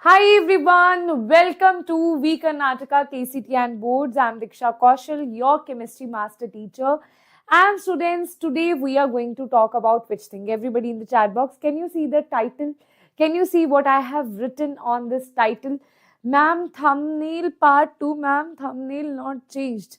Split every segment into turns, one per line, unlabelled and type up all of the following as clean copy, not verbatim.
Hi everyone, welcome to V Karnataka KCET and Boards. I'm Diksha Kaushal, your chemistry master teacher. And students, today we are going to talk about which thing? Everybody in the chat box, can you see the title? Can you see what I have written on this title? Ma'am, thumbnail part 2, ma'am, thumbnail not changed.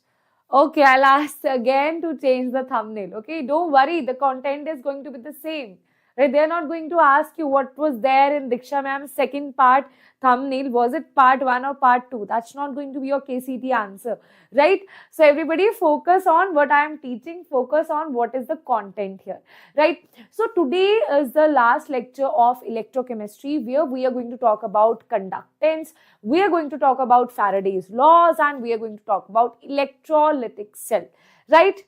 Okay, I'll ask again to change the thumbnail. Okay, don't worry, the content is going to be the same. Right? They're not going to ask you what was there in Diksha Ma'am's second part thumbnail. Was it part 1 or part 2? That's not going to be your KCET answer. Right? So everybody focus on what I am teaching. Focus on what is the content here. Right? So today is the last lecture of electrochemistry where we are going to talk about conductance. We are going to talk about Faraday's laws and we are going to talk about electrolytic cell. Right?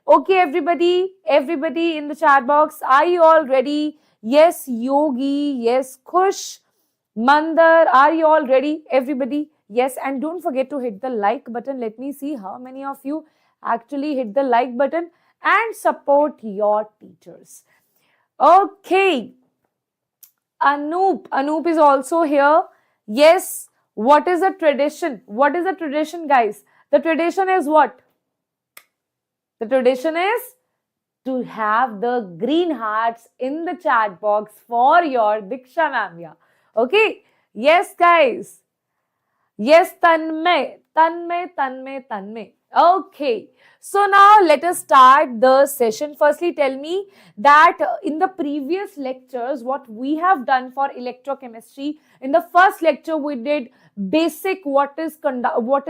Okay, everybody in the chat box, are you all ready? Yes, Yogi, yes, Khush, Mandar, are you all ready? Everybody, yes, and don't forget to hit the like button. Let me see how many of you actually hit the like button and support your teachers. Okay, Anoop is also here. Yes, what is a tradition? What is a tradition, guys? The tradition is what? The tradition is to have the green hearts in the chat box for your Diksha Ma'am. Yeah. Okay. Yes, guys. Yes, Tanmay. Okay. So now let us start the session. Firstly, tell me that in the previous lectures, what we have done for electrochemistry, in the first lecture, we did basic what is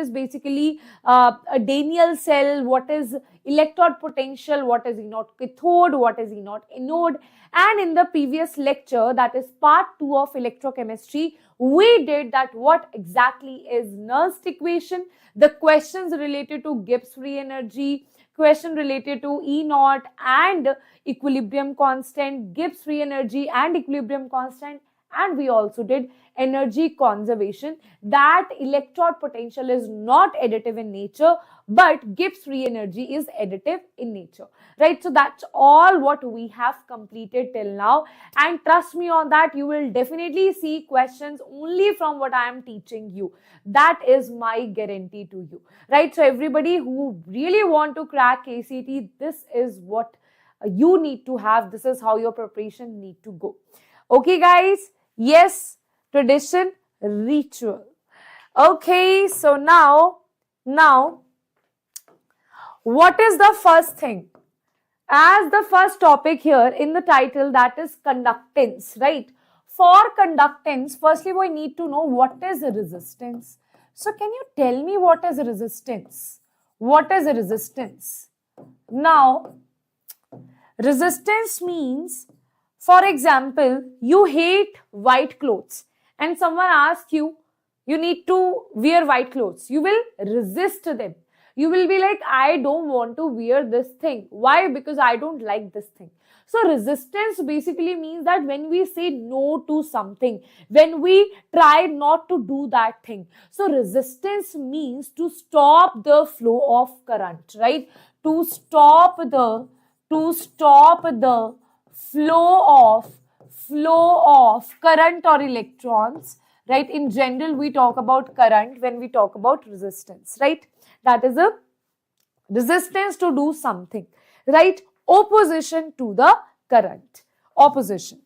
basically a Daniell cell, what is electrode potential, what is anode cathode, what is anode. And in the previous lecture, that is part 2 of electrochemistry, we did that what exactly is Nernst equation, the questions related to Gibbs free energy, question related to E naught and equilibrium constant, Gibbs free energy and equilibrium constant, and we also did energy conservation, that electrode potential is not additive in nature, but Gibbs free energy is additive in nature, right? So that's all what we have completed till now, and trust me on that, you will definitely see questions only from what I am teaching you. That is my guarantee to you, right? So everybody who really want to crack KCET, this is what you need to have. This is how your preparation need to go. Okay, guys. Yes, tradition, ritual. Okay, so now, what is the first thing? As the first topic here in the title, that is conductance, right? For conductance, firstly, we need to know what is a resistance. So, can you tell me what is a resistance? What is a resistance? Now, resistance means, for example, you hate white clothes and someone asks you, you need to wear white clothes. You will resist them. You will be like, I don't want to wear this thing. Why? Because I don't like this thing. So resistance basically means that when we say no to something, when we try not to do that thing. So resistance means to stop the flow of current, right? To stop the flow of current or electrons, right? In general, we talk about current when we talk about resistance, right? That is a resistance to do something, right? Opposition to the current. Opposition.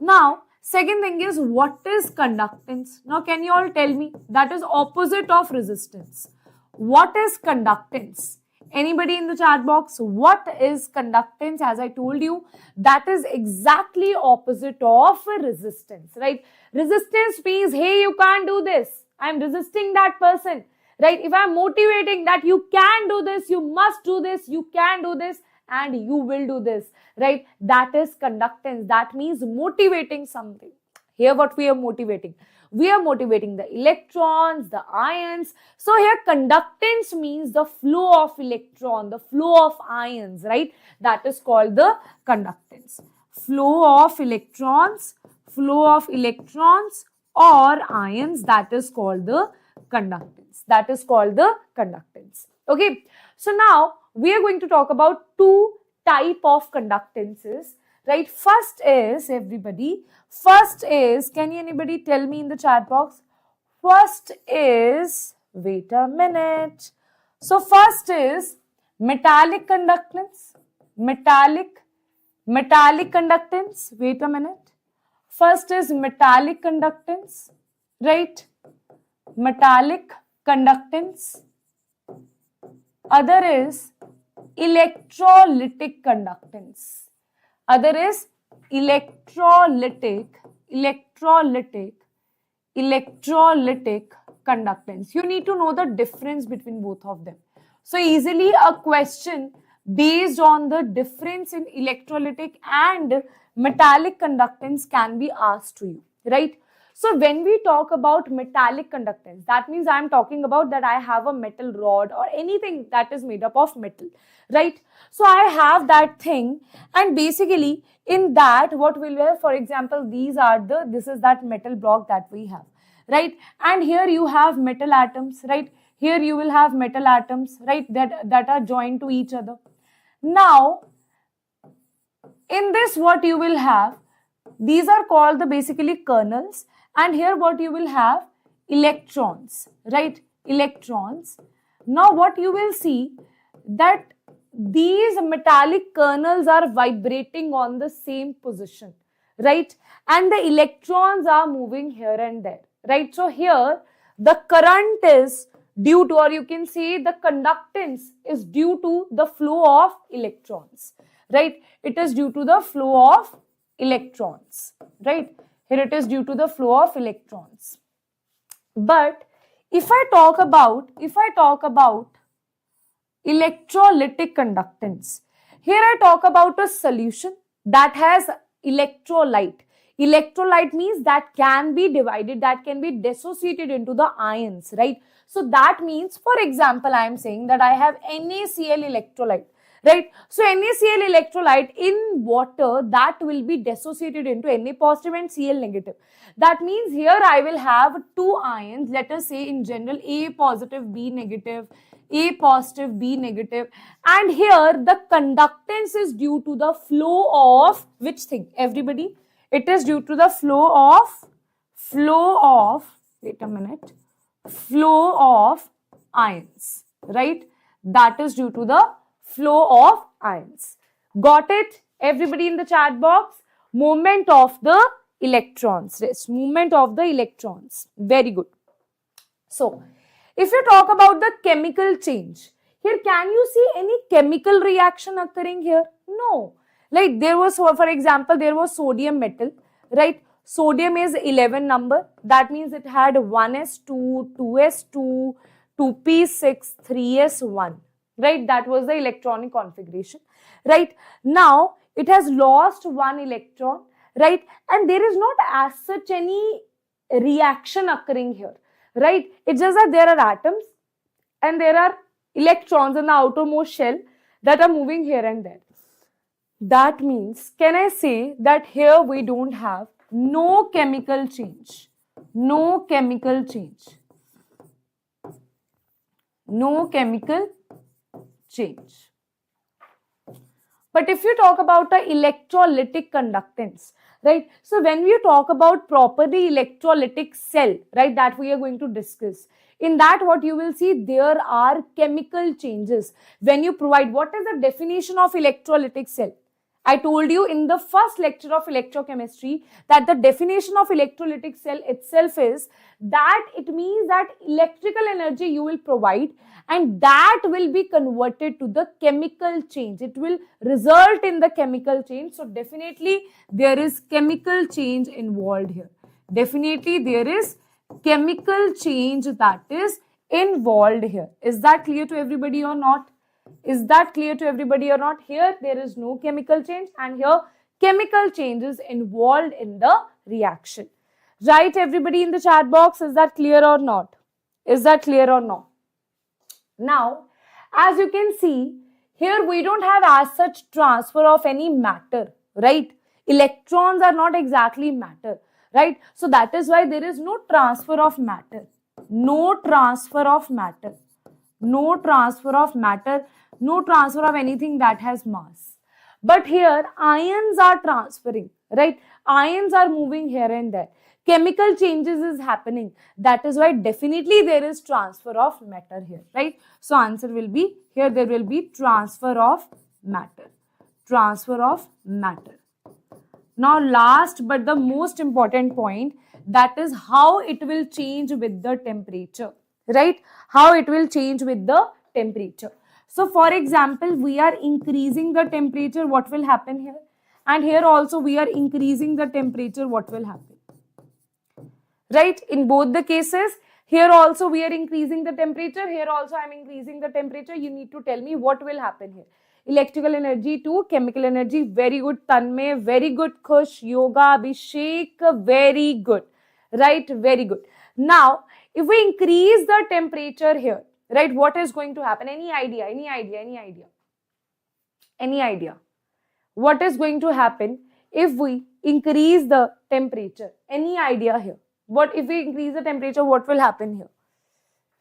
Now, second thing is, what is conductance? Now, can you all tell me? That is opposite of resistance. What is conductance? Anybody in the chat box? What is conductance? As I told you, that is exactly opposite of resistance, right? Resistance means, hey, you can't do this. I'm resisting that person, right? If I'm motivating that you can do this, you must do this, you can do this, and you will do this, right? That is conductance. That means motivating something. Here, what we are motivating? We are motivating the electrons, the ions. So here conductance means the flow of electron, the flow of ions, right? That is called the conductance. Flow of electrons or ions, that is called the conductance. That is called the conductance. Okay. So now we are going to talk about two type of conductances. right? First is, everybody, first is, can anybody tell me in the chat box? First is, wait a minute. So first is metallic conductance, metallic conductance, wait a minute. First is metallic conductance, right? Metallic conductance. Other is electrolytic conductance. Other is electrolytic conductance. You need to know the difference between both of them. So easily a question based on the difference in electrolytic and metallic conductance can be asked to you, right? So when we talk about metallic conductance, that means I am talking about that I have a metal rod or anything that is made up of metal, right? So I have that thing, and basically in that what will have, for example, this is that metal block that we have, right? And here you have metal atoms, right? Here you will have metal atoms, right, that are joined to each other. Now in this what you will have, these are called the basically kernels, and here what you will have, electrons, right? Electrons. Now what you will see, that these metallic kernels are vibrating on the same position, right? And the electrons are moving here and there, right? So here the current is due to, or you can say the conductance is due to the flow of electrons, right? It is due to the flow of electrons, right? Here it is due to the flow of electrons. But if I talk about electrolytic conductance, here I talk about a solution that has electrolyte. Electrolyte means that can be divided, that can be dissociated into the ions, right? So that means, for example, I am saying that I have NaCl electrolyte, right? So NaCl electrolyte in water, that will be dissociated into Na positive and Cl negative. That means here I will have two ions, let us say in general A positive, B negative, A positive, B negative, and here the conductance is due to the flow of which thing, everybody? It is due to the flow of, wait a minute, flow of ions, right? That is due to the flow of ions. Got it? Everybody in the chat box? Movement of the electrons. Yes, movement of the electrons. Very good. So, if you talk about the chemical change, here can you see any chemical reaction occurring here? No. Like there was, for example, there was sodium metal, right? Sodium is 11 number. That means it had 1s2, 2s2, 2p6, 3s1. Right, that was the electronic configuration, right? Now it has lost one electron, right? And there is not as such any reaction occurring here, right? It's just that there are atoms and there are electrons in the outermost shell that are moving here and there. That means, can I say that here we don't have no chemical change, no chemical change, no chemical change. But if you talk about the electrolytic conductance, right? So when we talk about properly electrolytic cell, right, that we are going to discuss, in that what you will see, there are chemical changes. When you provide, what is the definition of electrolytic cell? I told you in the first lecture of electrochemistry that the definition of electrolytic cell itself is that it means that electrical energy you will provide and that will be converted to the chemical change. It will result in the chemical change. So definitely there is chemical change involved here. Definitely there is chemical change that is involved here. Is that clear to everybody or not? Is that clear to everybody or not? Here there is no chemical change and here chemical change is involved in the reaction. Right, everybody in the chat box, is that clear or not? Is that clear or not? Now, as you can see, here we don't have as such transfer of any matter, right? Electrons are not exactly matter, right? So that is why there is no transfer of matter. No transfer of matter. No transfer of matter. No transfer of anything that has mass. But here ions are transferring, right? Ions are moving here and there. Chemical changes is happening. That is why definitely there is transfer of matter here, right? So answer will be here, there will be transfer of matter. Transfer of matter. Now last but the most important point, that is how it will change with the temperature, right? How it will change with the temperature. So for example, we are increasing the temperature, what will happen here? And here also we are increasing the temperature, what will happen? Right? In both the cases, here also we are increasing the temperature, here also I am increasing the temperature. You need to tell me what will happen here. Electrical energy to chemical energy, very good Tanmay, very good Khush, Yoga, Abhishek, very good, right? Very good. Now, if we increase the temperature here, right, what is going to happen? Any idea? Any idea? Any idea? Any idea? What is going to happen if we increase the temperature? Any idea here? What if we increase the temperature, what will happen here?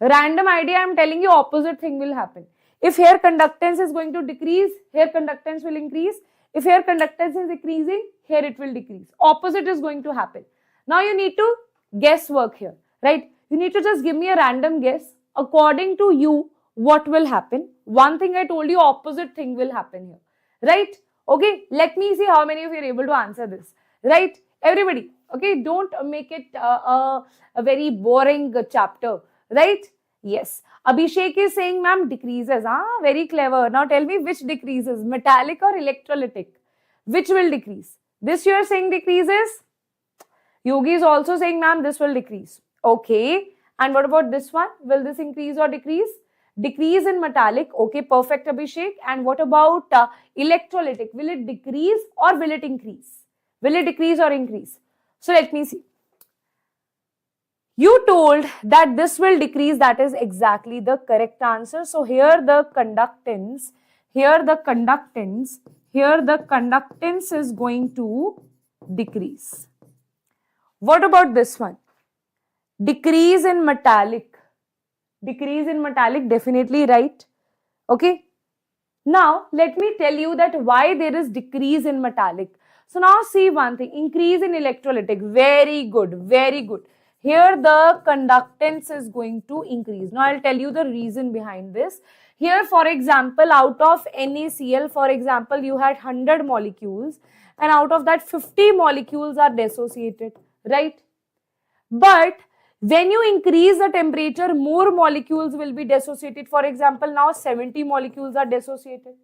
Random idea, I am telling you, opposite thing will happen. If here conductance is going to decrease, here conductance will increase. If here conductance is increasing, here it will decrease. Opposite is going to happen. Now you need to guess work here, right? You need to just give me a random guess. According to you, what will happen? One thing I told you, opposite thing will happen here, right? Okay, let me see how many of you are able to answer this, right? Everybody, okay, don't make it a very boring chapter, right? Yes. Abhishek is saying, ma'am, decreases. Very clever. Now tell me which decreases, metallic or electrolytic? Which will decrease? This you are saying decreases? Yogi is also saying, ma'am, this will decrease. Okay. And what about this one? Will this increase or decrease? Decrease in metallic. Okay, perfect, Abhishek. And what about electrolytic? Will it decrease or will it increase? Will it decrease or increase? So let me see. You told that this will decrease. That is exactly the correct answer. So here the conductance, here the conductance is going to decrease. What about this one? Decrease in metallic. Decrease in metallic, definitely right. Okay. Now let me tell you that why there is decrease in metallic. So now see one thing, increase in electrolytic, very good, very good. Here the conductance is going to increase. Now I'll tell you the reason behind this. Here for example, out of NaCl, for example, you had 100 molecules and out of that 50 molecules are dissociated, right? But when you increase the temperature, more molecules will be dissociated. For example, now 70 molecules are dissociated.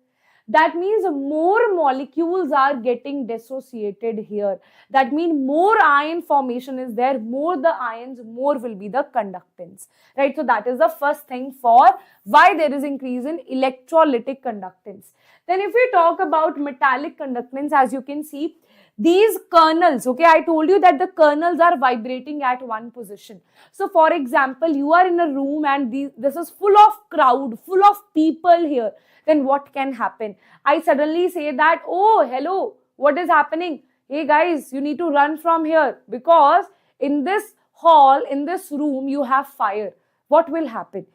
That means more molecules are getting dissociated here. That means more ion formation is there. More the ions, more will be the conductance. Right? So that is the first thing for why there is increase in electrolytic conductance. Then if we talk about metallic conductance, as you can see, these kernels, okay, I told you that the kernels are vibrating at one position. So for example, you are in a room and this is full of crowd, full of people here. Then what can happen? I suddenly say that, oh, hello, what is happening? Hey guys, you need to run from here because in this hall, in this room, you have fire. What will happen?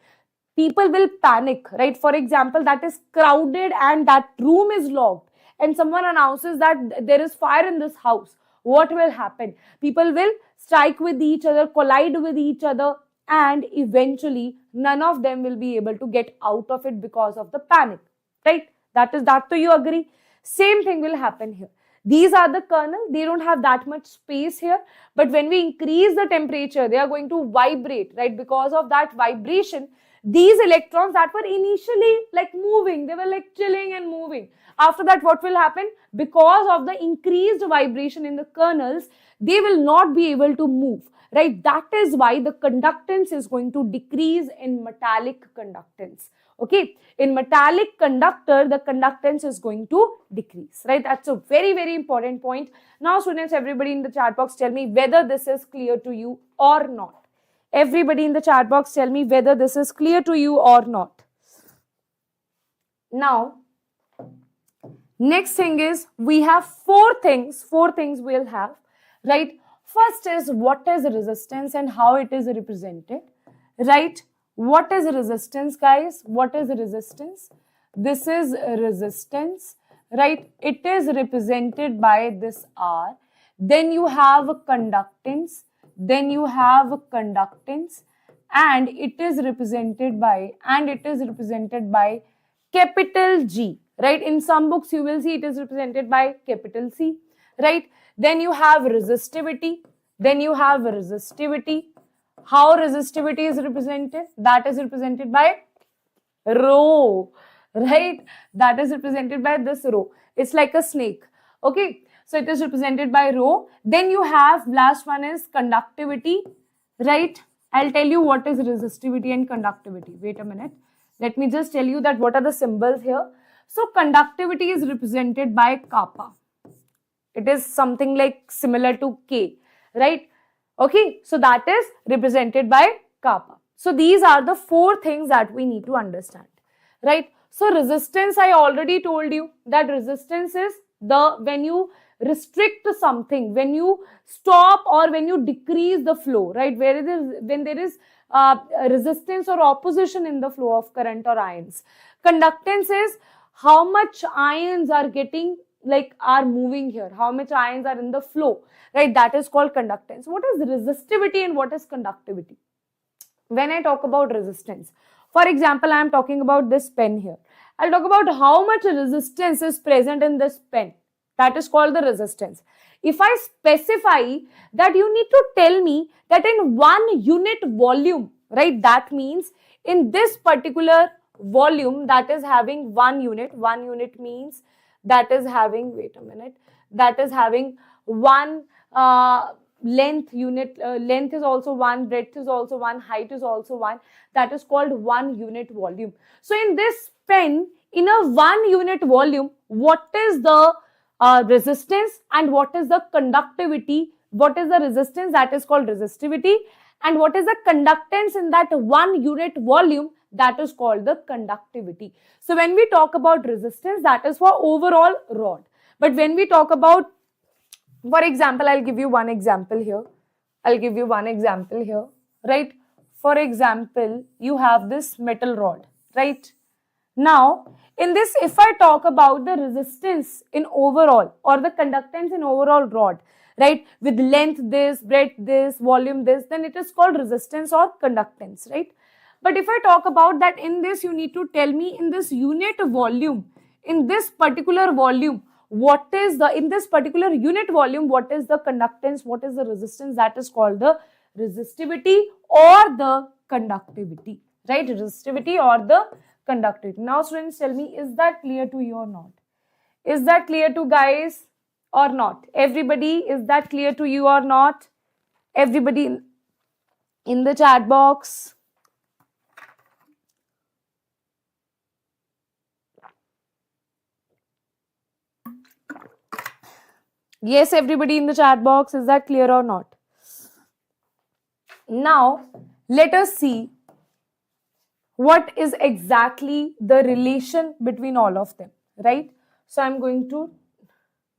People will panic, right? For example, that is crowded and that room is locked and someone announces that there is fire in this house. What will happen? People will strike with each other, collide with each other, and eventually none of them will be able to get out of it because of the panic, right? That do you agree? Same thing will happen here. These are the kernels, they don't have that much space here, but when we increase the temperature, they are going to vibrate, right? Because of that vibration, these electrons that were initially like moving, they were like chilling and moving. After that, what will happen? Because of the increased vibration in the kernels, they will not be able to move. Right? That is why the conductance is going to decrease in metallic conductance. Okay? In metallic conductor, the conductance is going to decrease. Right? That's a very, very important point. Now, students, everybody in the chat box, tell me whether this is clear to you or not. Everybody in the chat box, tell me whether this is clear to you or not. Now, next thing is we have four things we'll have, right? First is what is resistance and how it is represented, right? What is resistance, guys? What is resistance? This is resistance. right? It is represented by this R. Then you have conductance, then you have conductance, and it is represented by capital G, right? In some books you will see it is represented by capital C, right? Then you have resistivity, How resistivity is represented? That is represented by rho, right? That is represented by this rho. It's like a snake, okay? So it is represented by rho. Then you have, last one is conductivity, right? I'll tell you what is resistivity and conductivity. Wait a minute. Let me just tell you that what are the symbols here. So conductivity is represented by kappa. It is something like similar to K, right? Okay, so that is represented by kappa. So these are the 4 things that we need to understand, right? So resistance, I already told you that resistance is when you restrict something, when you stop or when you decrease the flow, right? When there is resistance or opposition in the flow of current or ions. Conductance is how much ions are moving here, how much ions are in the flow, right? That is called conductance. What is resistivity and what is conductivity? When I talk about resistance, for example, I am talking about this pen here. I'll talk about how much resistance is present in this pen. That is called the resistance. If I specify that, you need to tell me that in 1 unit volume, right? That means in this particular volume that is having 1 unit means that is having, wait a minute, that is having 1 length unit, length is also 1, breadth is also 1, height is also 1. That is called 1 unit volume. So in this pen, in a 1 unit volume, what is the resistance and what is the conductivity? What is the resistance? That is called resistivity. And what is the conductance in that 1 unit volume? That is called the conductivity. So when we talk about resistance, that is for overall rod. But when we talk about, for example, I'll give you one example here. Right? For example, you have this metal rod, right? Now, in this, if I talk about the resistance in overall or the conductance in overall rod, right, with length this, breadth this, volume this, then it is called resistance or conductance, right? But if I talk about that in this, you need to tell me in this unit volume, in this particular volume, what is the, in this particular unit volume, what is the conductance, what is the resistance? That is called the resistivity or the conductivity, right? Resistivity or the conductivity. Now students, tell me, is that clear to you or not? Is that clear to guys or not? Everybody, is that clear to you or not? Everybody in the chat box. Yes, everybody in the chat box, is that clear or not? Now, let us see what is exactly the relation between all of them, right? So I'm going to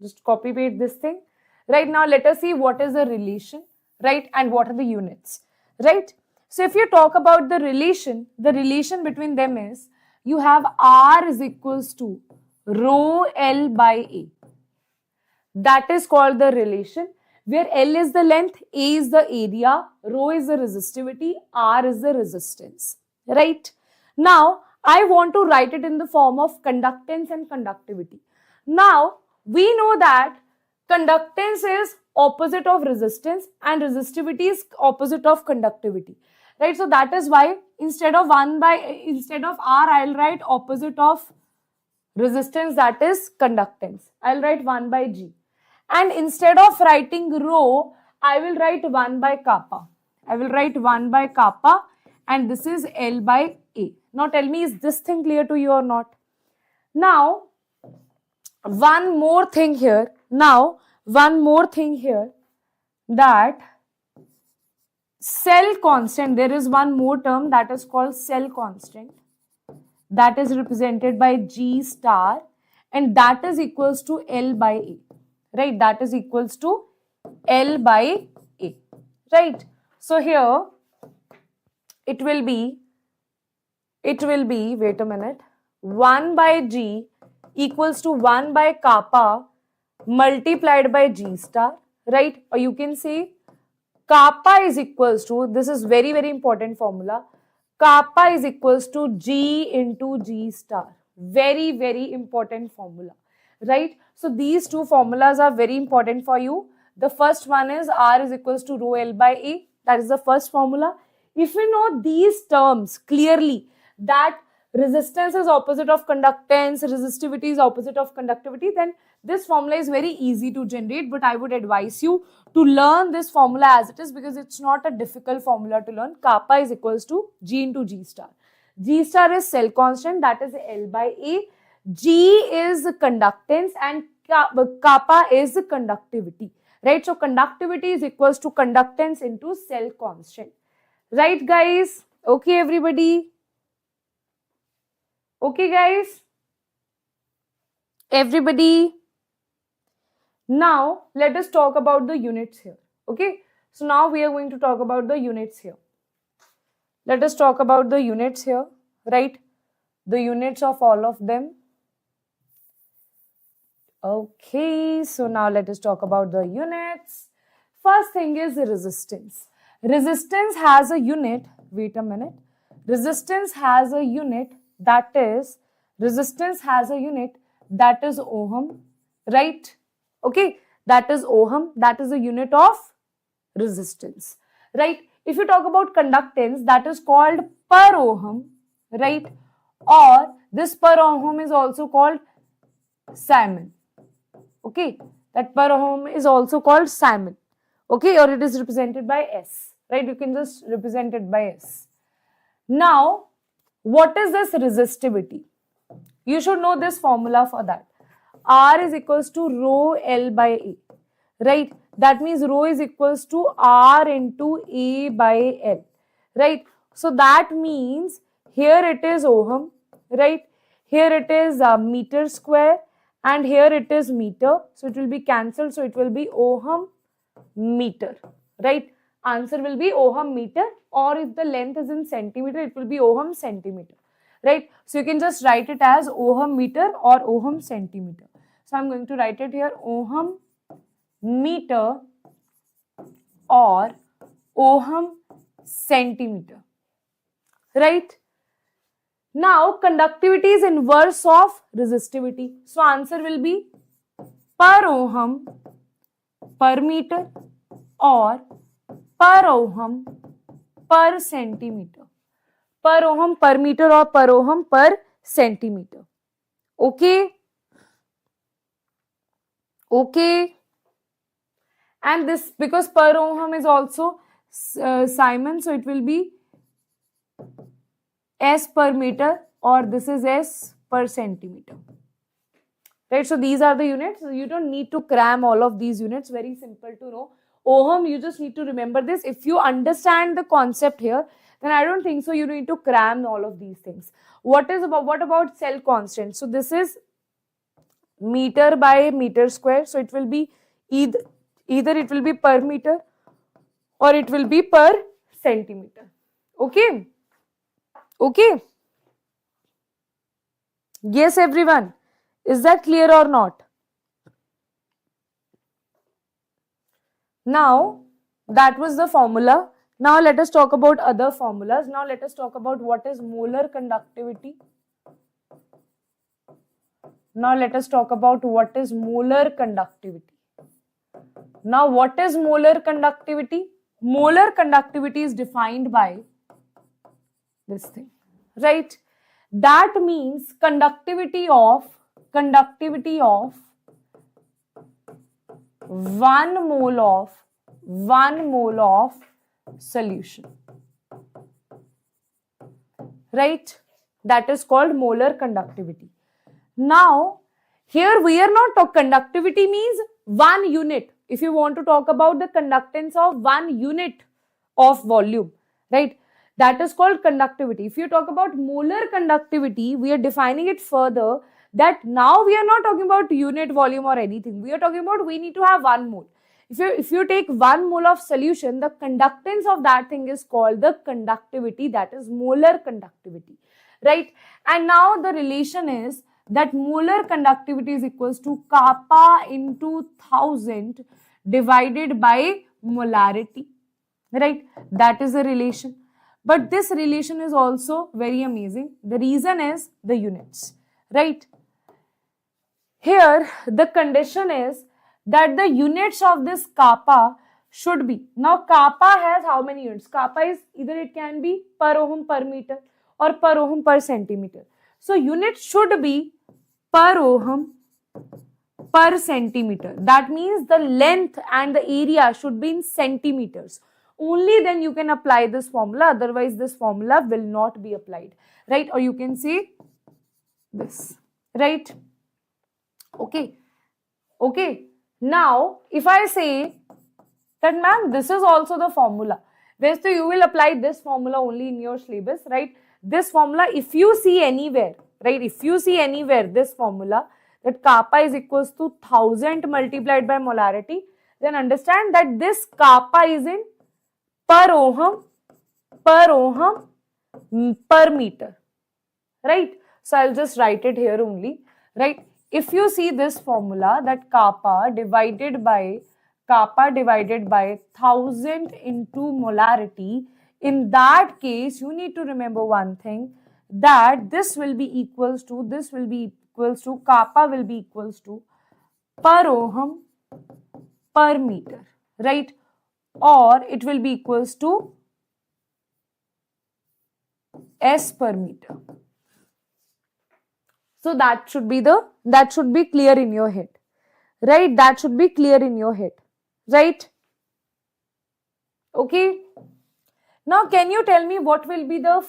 just copy paste this thing. Right now, let us see what is the relation, right? And what are the units, right? So if you talk about the relation between them is, you have R is equals to rho L by A. That is called the relation, where L is the length, A is the area, rho is the resistivity, R is the resistance, right? Now, I want to write it in the form of conductance and conductivity. Now, we know that conductance is opposite of resistance and resistivity is opposite of conductivity, right? So that is why instead of R, I'll write opposite of resistance, that is conductance. I'll write 1 by G. And instead of writing rho, I will write 1 by kappa. And this is L by A. Now tell me, is this thing clear to you or not? Now, one more thing here, that cell constant, there is one more term that is called cell constant. That is represented by G star, and that is equals to L by A, right? That is equals to L by A, right? So here it will be, wait a minute, 1 by G equals to 1 by kappa multiplied by G star, right? Or you can say kappa is equals to, this is very, very important formula, kappa is equals to G into G star. Very, very important formula, right? So these two formulas are very important for you. The first one is R is equals to rho L by A. That is the first formula. If you know these terms clearly, that resistance is opposite of conductance, resistivity is opposite of conductivity, then this formula is very easy to generate. But I would advise you to learn this formula as it is, because it's not a difficult formula to learn. Kappa is equals to G into G star. G star is cell constant, that is L by A. G is conductance and kappa is conductivity, right? So conductivity is equals to conductance into cell constant, right guys? Okay everybody? Okay guys? Everybody? Now let us talk about the units here. Okay, so now we are going to talk about the units here. Let us talk about the units here, right? The units of all of them. Okay, so now let us talk about the units. First thing is resistance. Resistance has a unit, wait a minute. Resistance has a unit that is, ohm, right? Okay, that is ohm, that is a unit of resistance, right? If you talk about conductance, that is called per ohm, right? Or this per ohm is also called Simon. Okay, that per ohm is also called Simon. Okay, or it is represented by S, right? You can just represent it by S. Now, what is this resistivity? You should know this formula for that. R is equals to rho L by A, right? That means rho is equals to R into A by L, right? So that means here it is ohm, right? Here it is meter square and here it is meter. So it will be cancelled. So it will be ohm meter, right? Answer will be ohm meter, or if the length is in centimeter, it will be ohm centimeter, right? So you can just write it as ohm meter or ohm centimeter. So I'm going to write it here, ohm meter or ohm centimeter, right? Now conductivity is inverse of resistivity. So answer will be per ohm per meter or per ohm per centimeter. Per ohm per meter or per ohm per centimeter. Okay? Okay? And this, because per ohm is also Simon, so it will be S per meter, or this is S per centimeter. Right? So these are the units. So you don't need to cram all of these units. Very simple to know. Ohm, you just need to remember this. If you understand the concept here, then I don't think so you need to cram all of these things. What about cell constant? So this is meter by meter square. So it will be either it will be per meter or it will be per centimeter. Okay? Okay? Yes, everyone. Is that clear or not? Now, that was the formula. Now, let us talk about other formulas. Now, let us talk about what is molar conductivity. Now, let us talk about what is molar conductivity. Now, what is molar conductivity? Molar conductivity is defined by this thing, right? That means conductivity of 1 mole of solution, right? That is called molar conductivity. Now, here we are not talking, conductivity means 1 unit. If you want to talk about the conductance of 1 unit of volume, right? That is called conductivity. If you talk about molar conductivity, we are defining it further, that now we are not talking about unit volume or anything. We are talking about we need to have 1 mole. If you take 1 mole of solution, the conductance of that thing is called the conductivity, that is molar conductivity, right? And now the relation is that molar conductivity is equals to kappa into 1000 divided by molarity, right? That is a relation. But this relation is also very amazing. The reason is the units, right? Here, the condition is that the units of this kappa should be, now kappa has how many units? Kappa is either it can be per ohm per meter or per ohm per centimeter. So unit should be per ohm per centimeter. That means the length and the area should be in centimeters. Only then you can apply this formula, otherwise this formula will not be applied, right? Or you can say this, right? Okay. Okay. Now, if I say that, ma'am, this is also the formula, where so you will apply this formula only in your syllabus, right? This formula, if you see anywhere, right? If you see anywhere this formula, that kappa is equals to 1000 multiplied by molarity, then understand that this kappa is in per ohm per meter, right? So I'll just write it here only, right? If you see this formula, that kappa divided by 1000 into molarity, in that case you need to remember one thing, that this will be equals to kappa will be equals to per ohm per meter, right? Or it will be equals to S per meter. So that should be clear in your head, right? That should be clear in your head, right? Okay. Now, can you tell me what will be the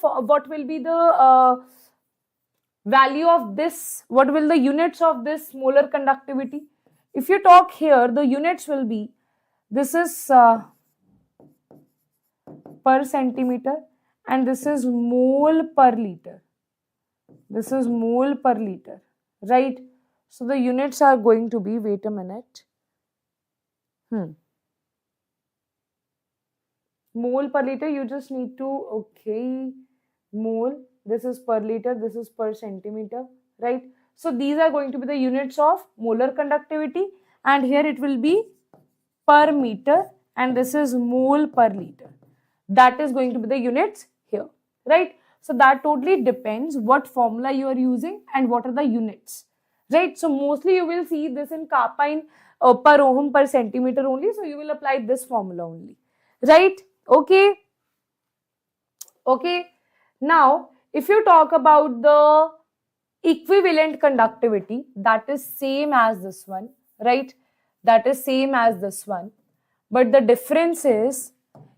value of this? What will the units of this molar conductivity? If you talk here, the units will be, this is per centimeter and this is mole per liter. This is mole per liter, right? So the units are going to be, wait a minute. Mole per liter, you just need to, okay, mole, this is per liter, this is per centimeter, right? So these are going to be the units of molar conductivity, and here it will be per meter, and this is mole per liter. That is going to be the units here, right? So that totally depends what formula you are using and what are the units, right? So mostly you will see this in kappa in per ohm per centimeter only. So you will apply this formula only, right? Okay. Okay. Now, if you talk about the equivalent conductivity, that is same as this one, right? That is same as this one. But the difference is,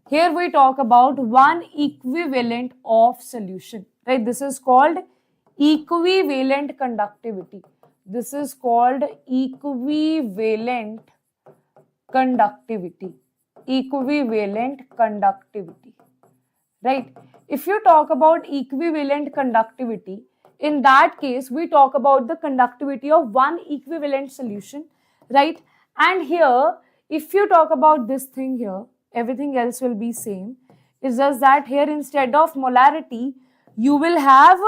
here we talk about one equivalent of solution, right? This is called equivalent conductivity. This is called equivalent conductivity. Equivalent conductivity, right? If you talk about equivalent conductivity, in that case, we talk about the conductivity of one equivalent solution, right? And here, if you talk about this thing here, everything else will be same. It's just that here instead of molarity, you will have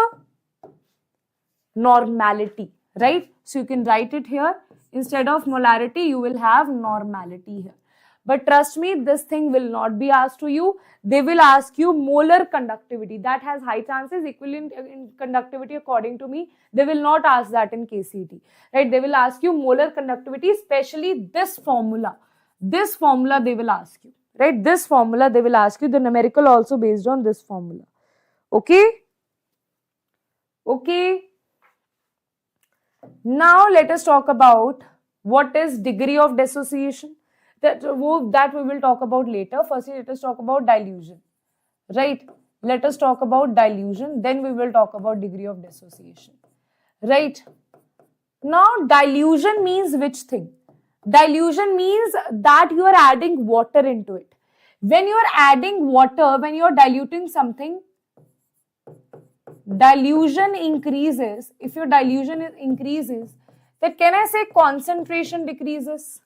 normality, right? So you can write it here. Instead of molarity, you will have normality here. But trust me, this thing will not be asked to you. They will ask you molar conductivity. That has high chances. Equivalent in conductivity, according to me, they will not ask that in KCET, right? They will ask you molar conductivity, especially this formula. This formula they will ask you, right? This formula they will ask you. The numerical also based on this formula. Okay? Okay. Now let us talk about what is degree of dissociation. That we will talk about later. Firstly, let us talk about dilution, right? Let us talk about dilution, then we will talk about degree of dissociation, right? Now, dilution means which thing? Dilution means that you are adding water into it. When you are adding water, when you are diluting something, dilution increases. If your dilution increases, then can I say concentration decreases?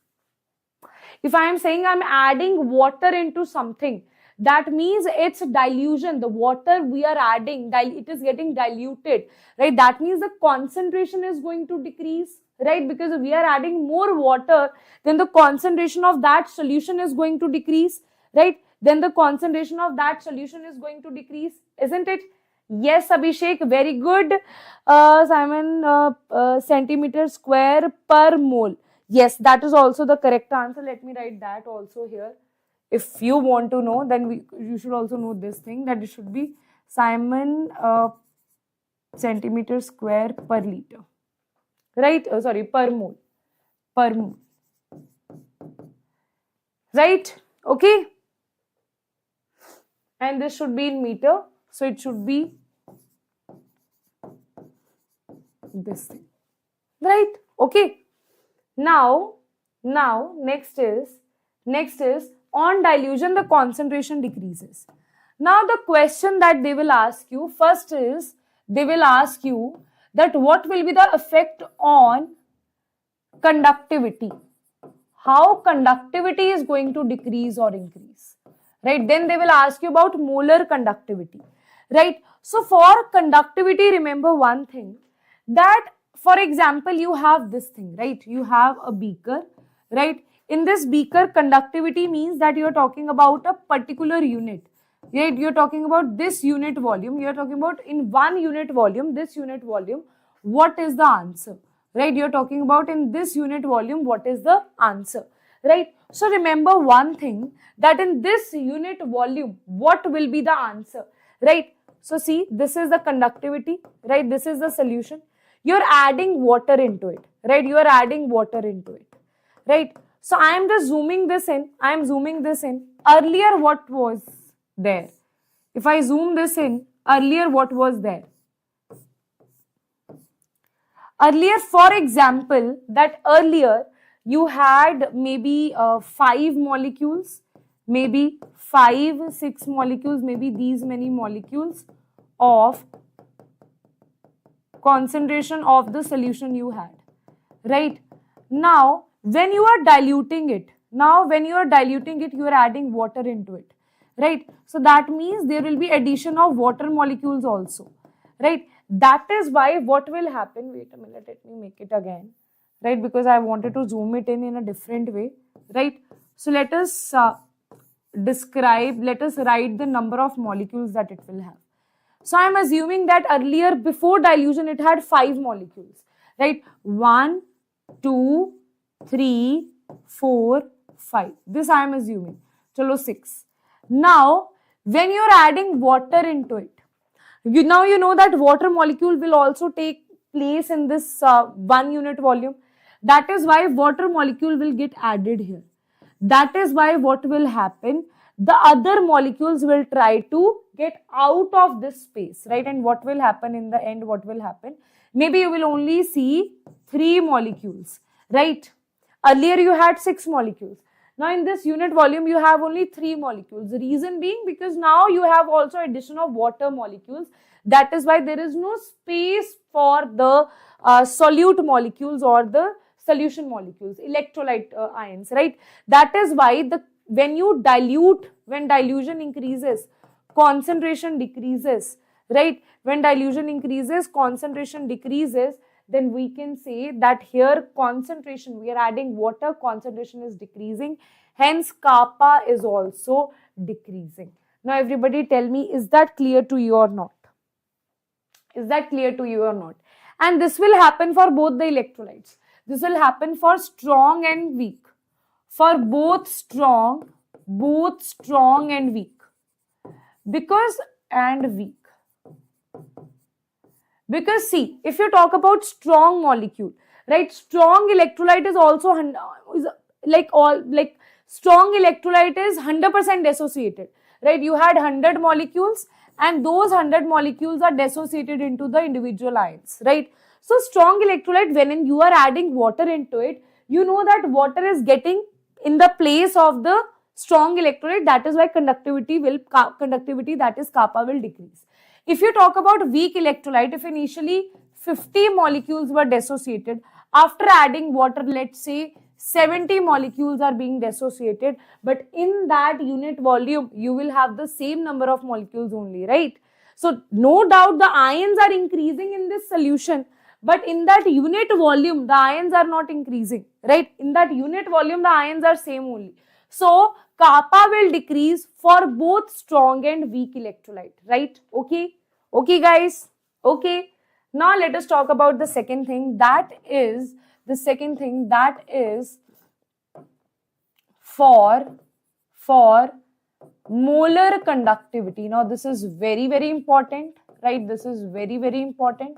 If I am saying I am adding water into something, that means it's dilution. The water we are adding, it is getting diluted, right? That means the concentration is going to decrease, right? Because we are adding more water, then the concentration of that solution is going to decrease, right? Then the concentration of that solution is going to decrease, isn't it? Yes, Abhishek, very good. Simon, centimeter square per mole. Yes, that is also the correct answer. Let me write that also here. If you want to know, then you should also know this thing, that it should be Simon centimeter square per liter, right? Sorry, per mole, right? Okay, and this should be in meter, so it should be this thing, right? Okay. Now next is on dilution the concentration decreases. Now the question that they will ask you first is, they will ask you that what will be the effect on conductivity, how conductivity is going to decrease or increase, right? Then they will ask you about molar conductivity, right? So for conductivity, remember one thing, that for example, you have this thing, right? You have a beaker, right? In this beaker, conductivity means that you are talking about a particular unit, right? You're talking about this unit volume. You're talking about in 1 unit volume, this unit volume, what is the answer, right? You're talking about in this unit volume, what is the answer, right? So remember one thing, that in this unit volume, what will be the answer, right? So see, this is the conductivity, right? This is the solution. You're adding water into it, right? You are adding water into it, right? So I am just zooming this in. I am zooming this in. Earlier, what was there? If I zoom this in, earlier, what was there? Earlier, for example, that earlier you had maybe 5 molecules, maybe 5, 6 molecules, maybe these many molecules of concentration of the solution you had, right? Now, when you are diluting it, you are adding water into it, right? So that means there will be addition of water molecules also, right? That is why what will happen, wait a minute, let me make it again, right? Because I wanted to zoom it in a different way, right? So let us write the number of molecules that it will have. So I am assuming that earlier, before dilution, it had 5 molecules, right? 1, 2, 3, 4, 5. This I am assuming. Chalo 6. Now, when you are adding water into it, you know that water molecule will also take place in this 1 unit volume. That is why water molecule will get added here. That is why what will happen, the other molecules will try to get out of this space, right? And what will happen in the end, maybe you will only see 3 molecules, right? Earlier you had 6 molecules. Now in this unit volume, you have only 3 molecules. The reason being because now you have also addition of water molecules. That is why there is no space for the solute molecules or the solution molecules, electrolyte ions, right? That is why when dilution increases, concentration decreases, right? When dilution increases, concentration decreases, then we can say that here concentration, we are adding water, concentration is decreasing, hence kappa is also decreasing. Now everybody tell me, is that clear to you or not? Is that clear to you or not? And this will happen for both the electrolytes. This will happen for strong and weak. For both strong and weak. Because see, if you talk about strong molecule, right? Strong electrolyte is also strong electrolyte is 100% dissociated, right? You had 100 molecules and those 100 molecules are dissociated into the individual ions, right? So strong electrolyte, when you are adding water into it, you know that water is getting in the place of the strong electrolyte. That is why conductivity, that is kappa, will decrease. If you talk about weak electrolyte, if initially 50 molecules were dissociated, after adding water, let's say 70 molecules are being dissociated, but in that unit volume, you will have the same number of molecules only, right? So no doubt the ions are increasing in this solution, but in that unit volume, the ions are not increasing, right? In that unit volume, the ions are same only. So kappa will decrease for both strong and weak electrolyte, right? Okay, okay guys, okay. Now let us talk about the second thing, that is for molar conductivity. Now this is very, very important, right? This is very, very important.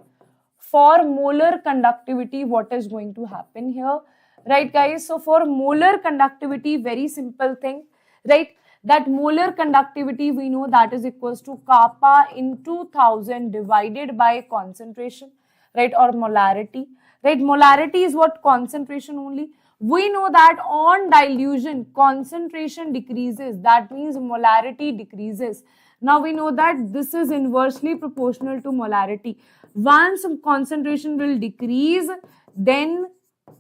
For molar conductivity, what is going to happen here, right guys? So for molar conductivity, very simple thing, right? That molar conductivity, we know that is equals to kappa into 1000 divided by concentration, right? Or molarity, right? Molarity is what? Concentration only. We know that on dilution, concentration decreases. That means molarity decreases. Now we know that this is inversely proportional to molarity. Once concentration will decrease, then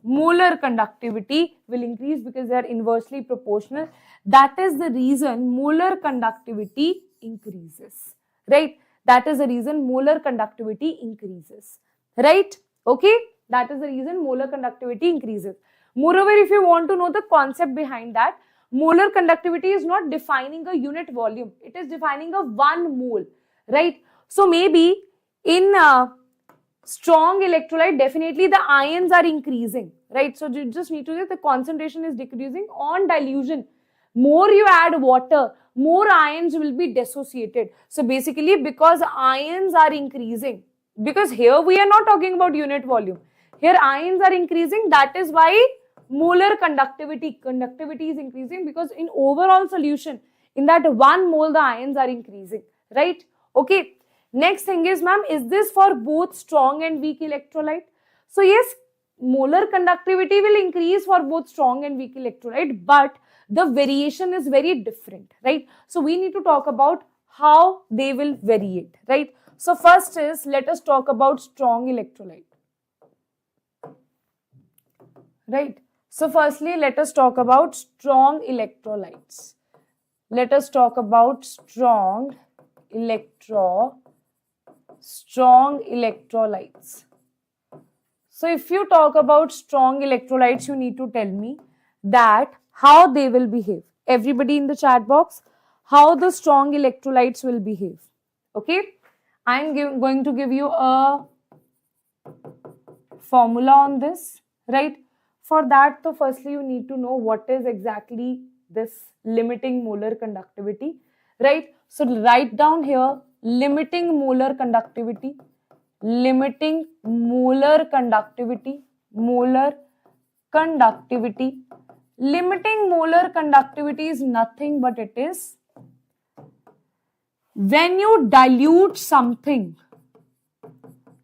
molar conductivity will increase because they are inversely proportional. That is the reason molar conductivity increases, right? That is the reason molar conductivity increases, right? Okay, that is the reason molar conductivity increases. Moreover, if you want to know the concept behind that, molar conductivity is not defining a unit volume, it is defining a 1 mole, right? So maybe in strong electrolyte, definitely the ions are increasing, right? So you just need to say the concentration is decreasing. On dilution, more you add water, more ions will be dissociated. So basically, because ions are increasing, because here we are not talking about unit volume, here ions are increasing, that is why molar conductivity is increasing, because in overall solution, in that 1 mole, the ions are increasing, right? Okay. Next thing is, ma'am, is this for both strong and weak electrolyte? So yes, molar conductivity will increase for both strong and weak electrolyte, but the variation is very different, right? So we need to talk about how they will variate, right? So first is, let us talk about strong electrolyte, right? So firstly, let us talk about strong electrolytes. Let us talk about strong electrolytes. So if you talk about strong electrolytes, you need to tell me that how they will behave. Everybody in the chat box, how the strong electrolytes will behave. Okay, I am going to give you a formula on this, right? For that, so firstly you need to know what is exactly this limiting molar conductivity, right? So write down here limiting molar conductivity, limiting molar conductivity. Limiting molar conductivity is nothing but it is when you dilute something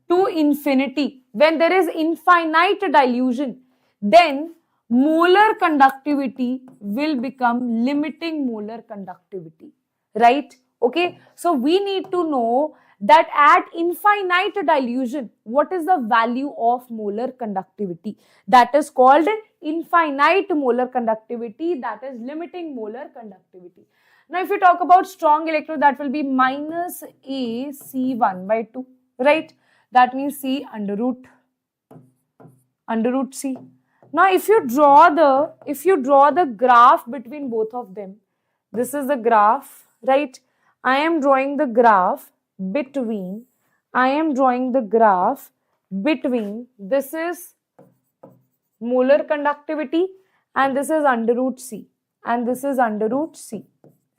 to infinity, when there is infinite dilution, then molar conductivity will become limiting molar conductivity, right? Okay, so we need to know that at infinite dilution, what is the value of molar conductivity? That is called infinite molar conductivity, that is limiting molar conductivity. Now, if you talk about strong electrode, that will be minus A C1 by 2, right? That means C under root C. Now, if you draw the graph between both of them, this is the graph, right? I am drawing the graph between, this is molar conductivity and this is under root C and this is under root C,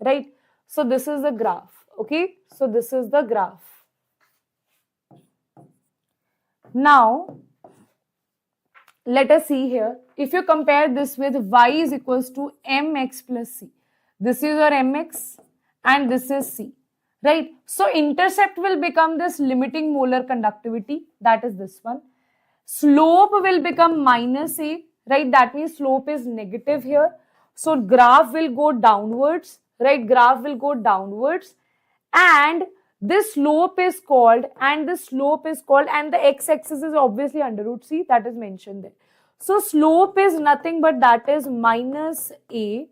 right? So this is the graph, okay? So this is the graph. Now, let us see here, if you compare this with y is equals to mx plus c, this is your mx and this is c, right? So intercept will become this limiting molar conductivity, that is this one. Slope will become minus a, right? That means slope is negative here. So graph will go downwards, right? Graph will go downwards, and this slope is called, and the x-axis is obviously under root c, that is mentioned there. So slope is nothing but that is minus A,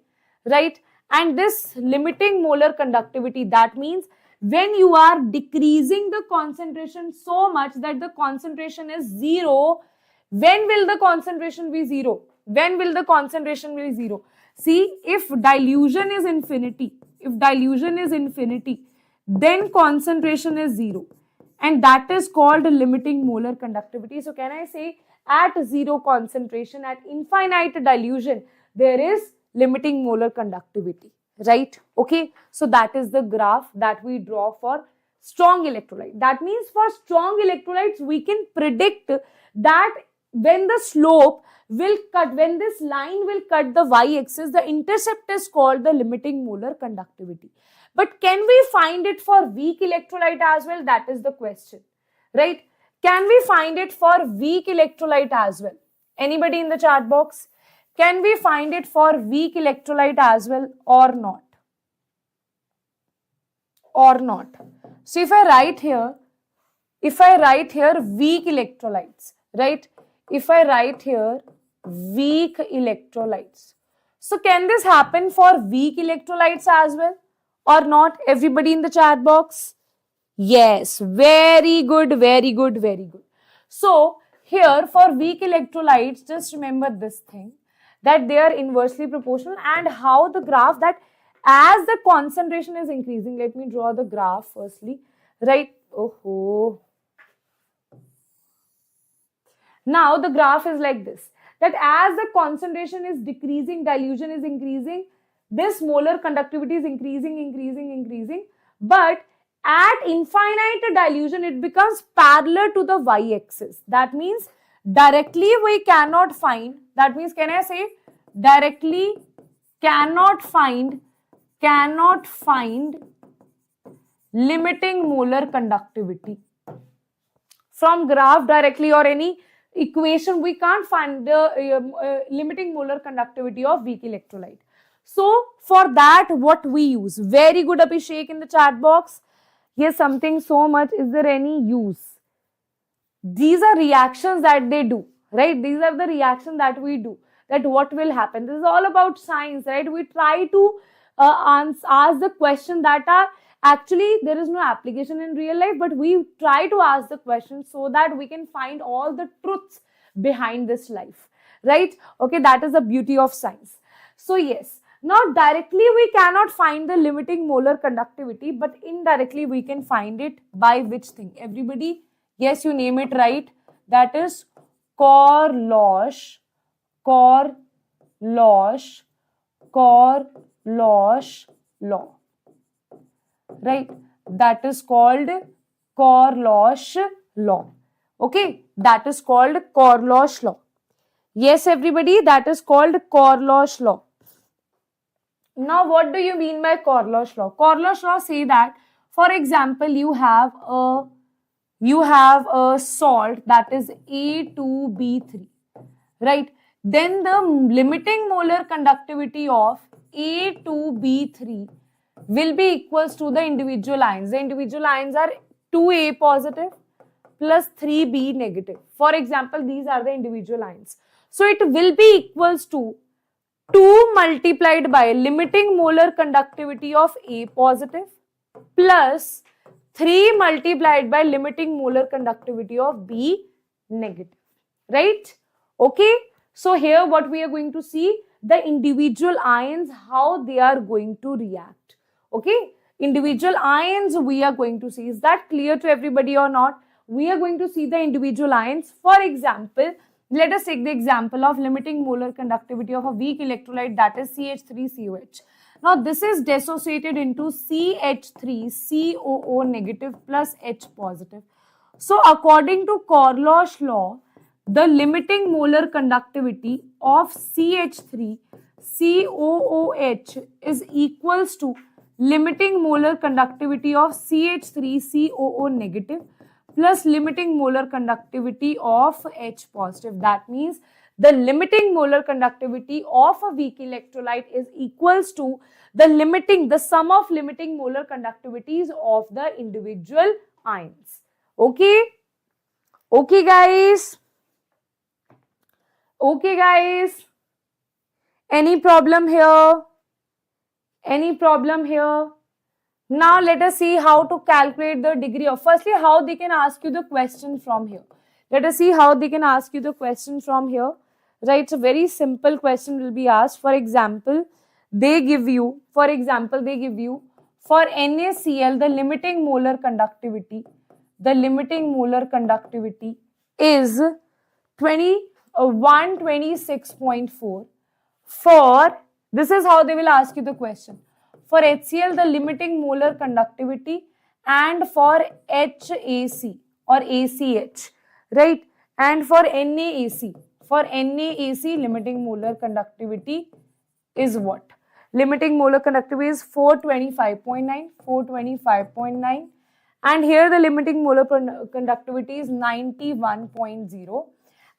right? And this limiting molar conductivity, that means when you are decreasing the concentration so much that the concentration is zero, when will the concentration be zero? When will the concentration be zero? See, if dilution is infinity, then concentration is zero. And that is called limiting molar conductivity. So can I say at zero concentration, at infinite dilution, there is limiting molar conductivity, right? Okay, so that is the graph that we draw for strong electrolyte. That means for strong electrolytes, we can predict that when the slope will cut, when this line will cut the y-axis, the intercept is called the limiting molar conductivity. But can we find it for weak electrolyte as well? That is the question, right? Can we find it for weak electrolyte as well? Anybody in the chat box? Can we find it for weak electrolyte as well or not? Or not? So if I write here weak electrolytes, right? If I write here weak electrolytes. So can this happen for weak electrolytes as well or not? Everybody in the chat box? Yes, very good, very good, very good. So here for weak electrolytes, just remember this thing, that they are inversely proportional, and how the graph, that as the concentration is increasing, let me draw the graph firstly, right? Now the graph is like this, that as the concentration is decreasing, dilution is increasing, this molar conductivity is increasing, but at infinite dilution, it becomes parallel to the y-axis. That means directly we cannot find, that means can I say directly cannot find limiting molar conductivity. From graph directly or any equation, we can't find the limiting molar conductivity of weak electrolyte. So for that, what we use? Very good, Abhishek in the chat box. Yes, something so much. Is there any use? These are reactions that they do, right? These are the reactions that we do. That what will happen? This is all about science, right? We try to ask the question that are actually there is no application in real life, but we try to ask the question so that we can find all the truths behind this life, right? Okay, that is the beauty of science. So yes, now directly we cannot find the limiting molar conductivity, but indirectly we can find it by which thing? Everybody, yes, you name it right. That is Kohlrausch law. Right, that is called Kohlrausch law. Okay, that is called Kohlrausch law. Yes, everybody, that is called Kohlrausch law. Now, what do you mean by Kohlrausch law? Kohlrausch law say that, for example, you have a salt that is A2B3, right? Then the limiting molar conductivity of A2B3 will be equals to the individual ions. The individual ions are 2A positive plus 3B negative. For example, these are the individual ions. So it will be equals to 2 multiplied by limiting molar conductivity of A positive plus 3 multiplied by limiting molar conductivity of B negative, right? Okay, so here what we are going to see, the individual ions, how they are going to react. Okay, individual ions we are going to see. Is that clear to everybody or not? We are going to see the individual ions. For example, let us take the example of limiting molar conductivity of a weak electrolyte, that is CH3COH. Now this is dissociated into CH3COO negative plus H positive. So according to Kohlrausch law, the limiting molar conductivity of CH3COOH is equals to limiting molar conductivity of CH3COO negative plus limiting molar conductivity of H positive. That means the limiting molar conductivity of a weak electrolyte is equals to the sum of limiting molar conductivities of the individual ions. Okay? Okay, guys? Okay, guys. Any problem here? Any problem here? Now let us see how to calculate the degree of, firstly, how they can ask you the question from here. Let us see how they can ask you the question from here. Right, it's a very simple question will be asked. For example, they give you, for NaCl, the limiting molar conductivity is 126.4. For, this is how they will ask you the question. For HCl, the limiting molar conductivity, and for HAC or ACH, right? And for NaAC, limiting molar conductivity is what? Limiting molar conductivity is 425.9, and here the limiting molar conductivity is 91.0.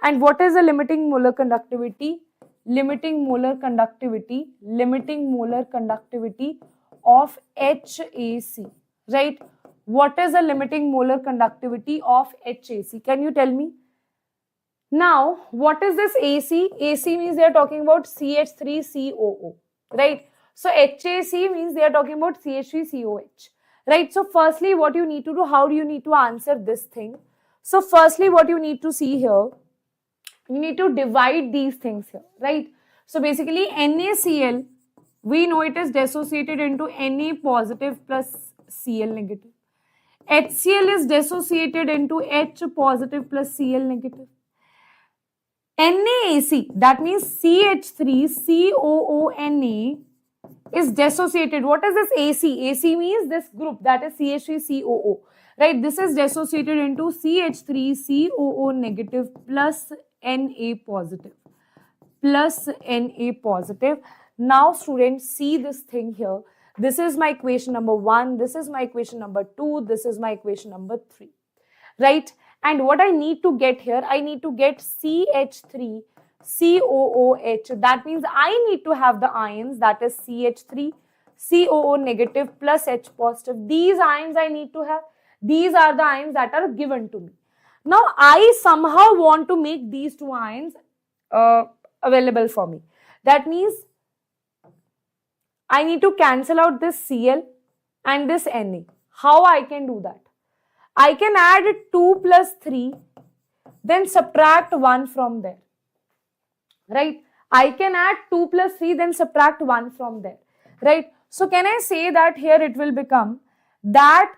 And what is the limiting molar conductivity? Limiting molar conductivity of HAC, right? What is the limiting molar conductivity of HAC? Can you tell me? Now, what is this AC? AC means they are talking about CH3COO, right? So HAC means they are talking about CH3COH, right? So firstly, what you need to do, how do you need to answer this thing? So firstly, what you need to see here, you need to divide these things here, right? So basically, NaCl, we know it is dissociated into Na positive plus Cl negative. HCl is dissociated into H positive plus Cl negative. NaAC, that means CH3COONa is dissociated. What is this AC? AC means this group, that is CH3COO, right? This is dissociated into CH3COO negative plus Na positive. Now students, see this thing here. This is my equation number 1, this is my equation number 2, this is my equation number 3, right? And what I need to get here, I need to get CH3COOH. That means I need to have the ions, that is CH3COO negative plus H positive. These ions I need to have. These are the ions that are given to me. Now I somehow want to make these two ions available for me. That means I need to cancel out this Cl and this Na. How I can do that? I can add 2 plus 3, then subtract 1 from there, right? I can add 2 plus 3, then subtract 1 from there, right? So can I say that here it will become that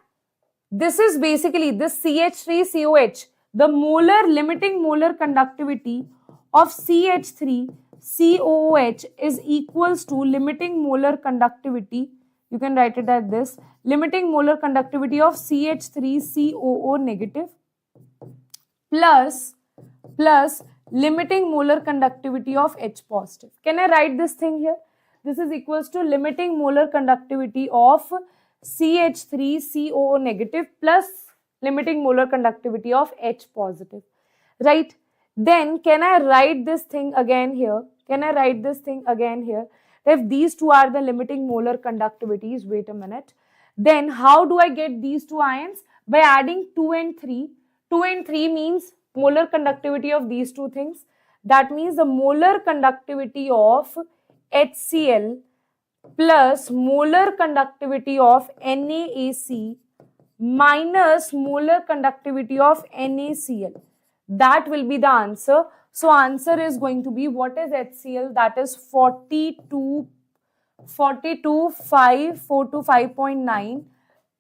this is basically this CH3COH, the molar limiting molar conductivity of CH3COOH is equals to limiting molar conductivity, you can write it as this, limiting molar conductivity of CH3COO negative plus limiting molar conductivity of H positive. Can I write this thing here? This is equals to limiting molar conductivity of CH3COO negative plus limiting molar conductivity of H positive, right? Then can I write this thing again here? If these two are the limiting molar conductivities, wait a minute. Then how do I get these two ions? By adding 2 and 3. 2 and 3 means molar conductivity of these two things. That means the molar conductivity of HCl plus molar conductivity of NaAC minus molar conductivity of NaCl. That will be the answer. So answer is going to be, what is HCl? That is 425.9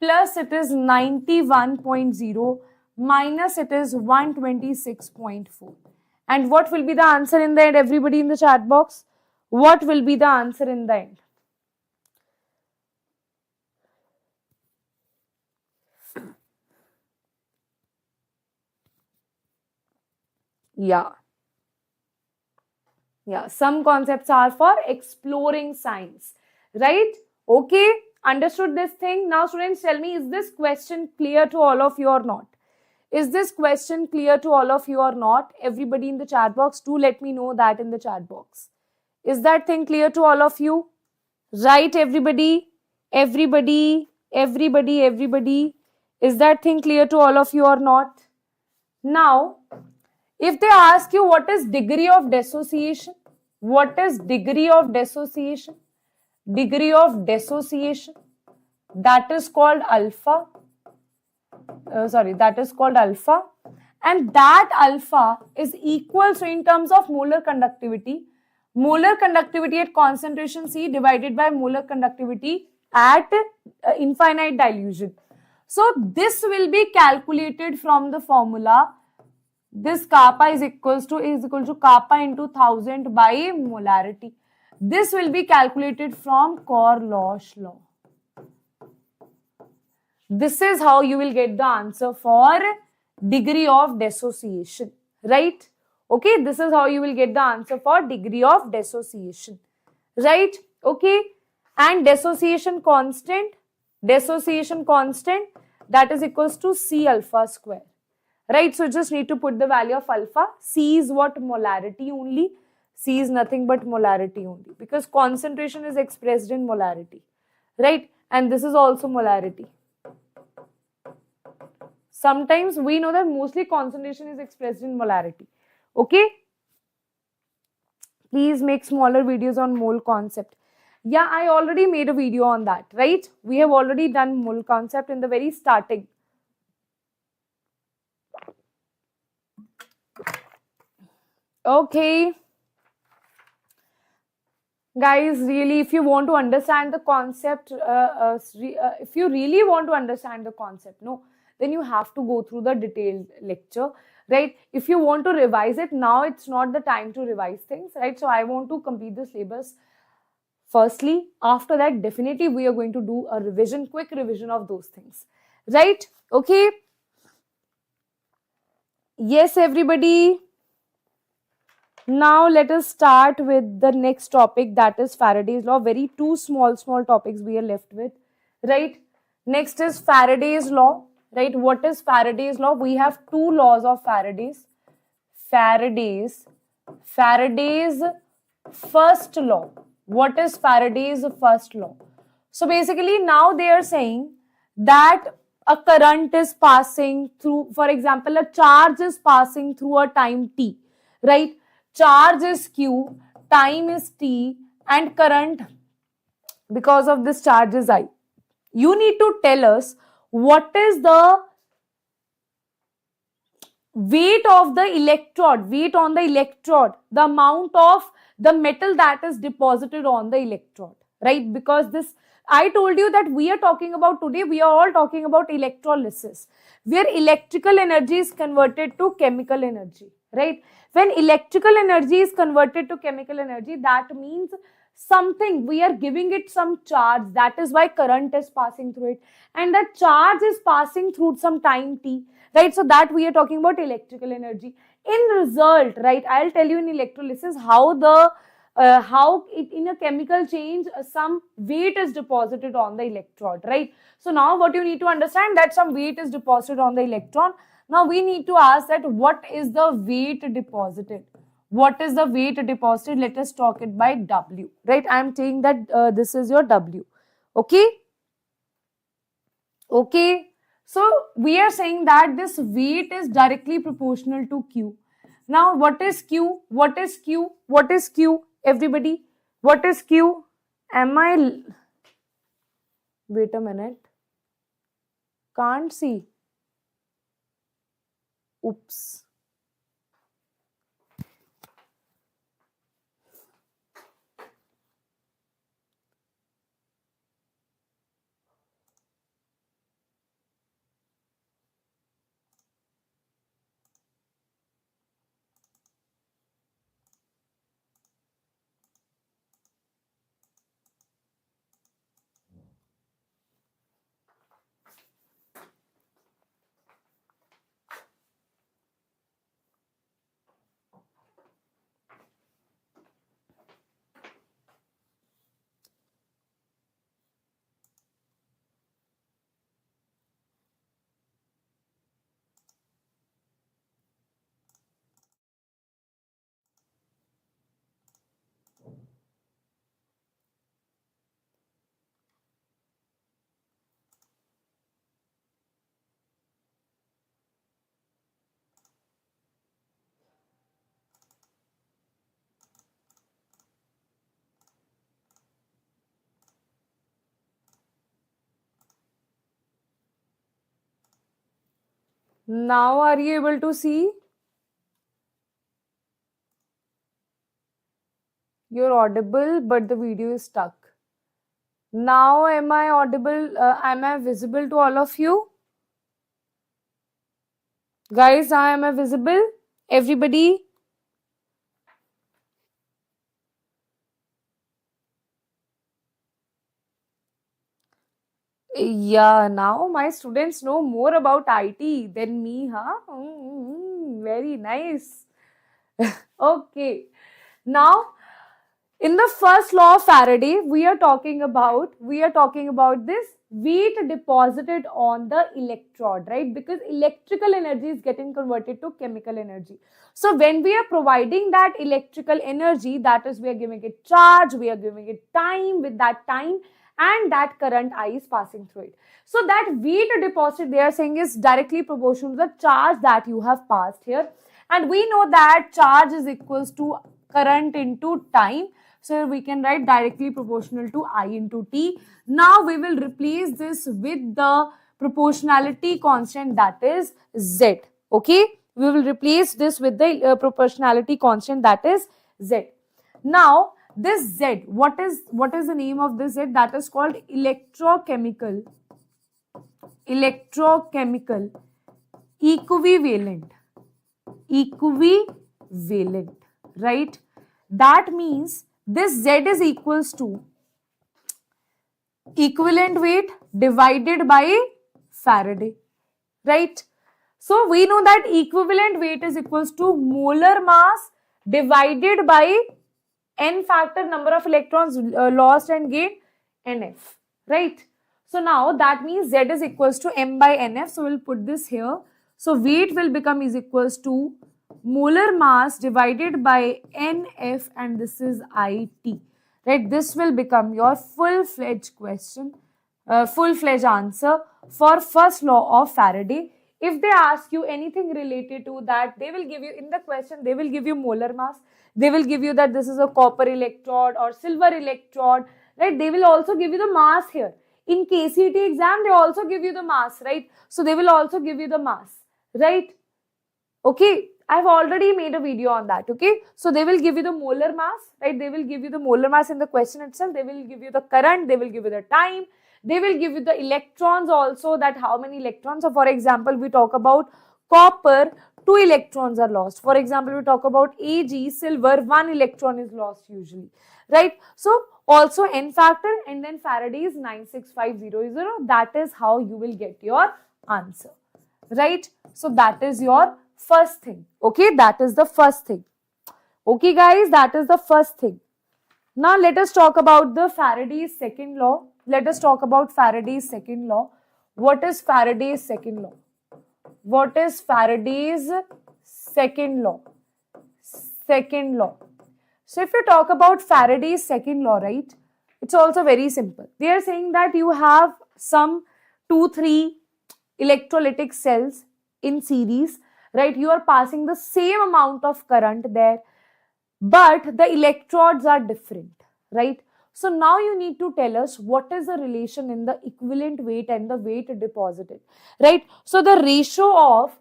plus it is 91.0 minus it is 126.4. And what will be the answer in the end? Everybody in the chat box, what will be the answer in the end? Yeah, some concepts are for exploring science, right? Okay, understood this thing. Now students, tell me, is this question clear to all of you or not? Is this question clear to all of you or not? Everybody in the chat box, do let me know that in the chat box. Is that thing clear to all of you? Right, everybody? Everybody? Is that thing clear to all of you or not? Now, If they ask you what is degree of dissociation, what is degree of dissociation? Degree of dissociation, that is called alpha. That is called alpha. And that alpha is equal, so in terms of molar conductivity at concentration C divided by molar conductivity at infinite dilution. So this will be calculated from the formula. This kappa is equal to kappa into 1000 by molarity. This will be calculated from Kohlrausch law. This is how you will get the answer for degree of dissociation, right? Okay, this is how you will get the answer for degree of dissociation, right? Okay, and dissociation constant, that is equals to C alpha square, right? So just need to put the value of alpha. C is what? Molarity only. C is nothing but molarity only, because concentration is expressed in molarity, right? And this is also molarity. Sometimes we know that mostly concentration is expressed in molarity. Okay. Please make smaller videos on mole concept. Yeah, I already made a video on that, right? We have already done mole concept in the very starting. Okay. Guys, really, if you want to understand the concept, if you really want to understand the concept, then you have to go through the detailed lecture, right? If you want to revise it, now it's not the time to revise things, right? So I want to complete the syllabus firstly. After that, definitely we are going to do a revision, quick revision of those things, right? Okay. Yes, everybody. Now let us start with the next topic, that is Faraday's law. Very two small topics we are left with, right? Next is Faraday's law, right? What is Faraday's law? We have two laws of Faraday's first law. What is Faraday's first law? So basically now they are saying that a current is passing through, for example, a charge is passing through a time t, right? Charge is q, time is t, and current because of this charge is I. You need to tell us what is the weight of the electrode, the amount of the metal that is deposited on the electrode, right? Because this, I told you that we are talking about today, we are all talking about electrolysis, where electrical energy is converted to chemical energy, right? When electrical energy is converted to chemical energy, that means something, we are giving it some charge, that is why current is passing through it, and that charge is passing through some time t, right? So that we are talking about electrical energy. In result, right, I'll tell you in electrolysis how the in a chemical change some weight is deposited on the electrode, right? So now what you need to understand, that some weight is deposited on the electron. Now we need to ask that what is the weight deposited? What is the weight deposited? Let us talk it by W, right? I am saying that this is your W. Okay. Okay. So we are saying that this weight is directly proportional to Q. Now what is Q? What is Q? What is Q? Everybody, what is Q? Wait a minute. Can't see. Oops. Now are you able to see? You're audible, but the video is stuck. Now am I audible? Am I visible to all of you? Guys, am I visible? Everybody? Yeah, now my students know more about IT than me, huh? Very nice. Okay. Now, in the first law of Faraday, we are talking about this weight deposited on the electrode, right? Because electrical energy is getting converted to chemical energy. So when we are providing that electrical energy, that is, we are giving it charge, we are giving it time, with that time and that current I is passing through it. So that weight deposit they are saying is directly proportional to the charge that you have passed here. And we know that charge is equals to current into time. So we can write directly proportional to I into T. Now we will replace this with the proportionality constant, that is Z. Okay, we will replace this with the proportionality constant, that is Z. Now this Z, what is the name of this Z? That is called electrochemical equivalent, right? That means this Z is equals to equivalent weight divided by Faraday, right? So we know that equivalent weight is equals to molar mass divided by n factor number of electrons lost and gained, Nf, right? So now that means Z is equals to m by Nf. So we'll put this here. So weight will become is equals to molar mass divided by Nf, and this is It, right? This will become your full-fledged question, full-fledged answer for first law of Faraday. If they ask you anything related to that, they will give you in the question, they will give you molar mass. They will give you that this is a copper electrode or silver electrode, right? They will also give you the mass here. In KCET exam, they also give you the mass, right? So they will also give you the mass, right? Okay, I've already made a video on that, okay? So they will give you the molar mass, right? They will give you the molar mass in the question itself. They will give you the current, they will give you the time, they will give you the electrons also, that how many electrons. So for example, we talk about copper, 2 electrons are lost. For example, we talk about Ag, silver, 1 electron is lost usually, right? So also N factor, and then Faraday is 96500. That is how you will get your answer, right? So that is your first thing. Okay, that is the first thing. Okay guys, that is the first thing. Now let us talk about the Faraday's second law. Let us talk about Faraday's second law. What is Faraday's second law? What is Faraday's second law? Second law. So if you talk about Faraday's second law, right, it's also very simple. They are saying that you have some 2-3 electrolytic cells in series, right? You are passing the same amount of current there, but the electrodes are different, right? So now you need to tell us what is the relation in the equivalent weight and the weight deposited, right? So the ratio of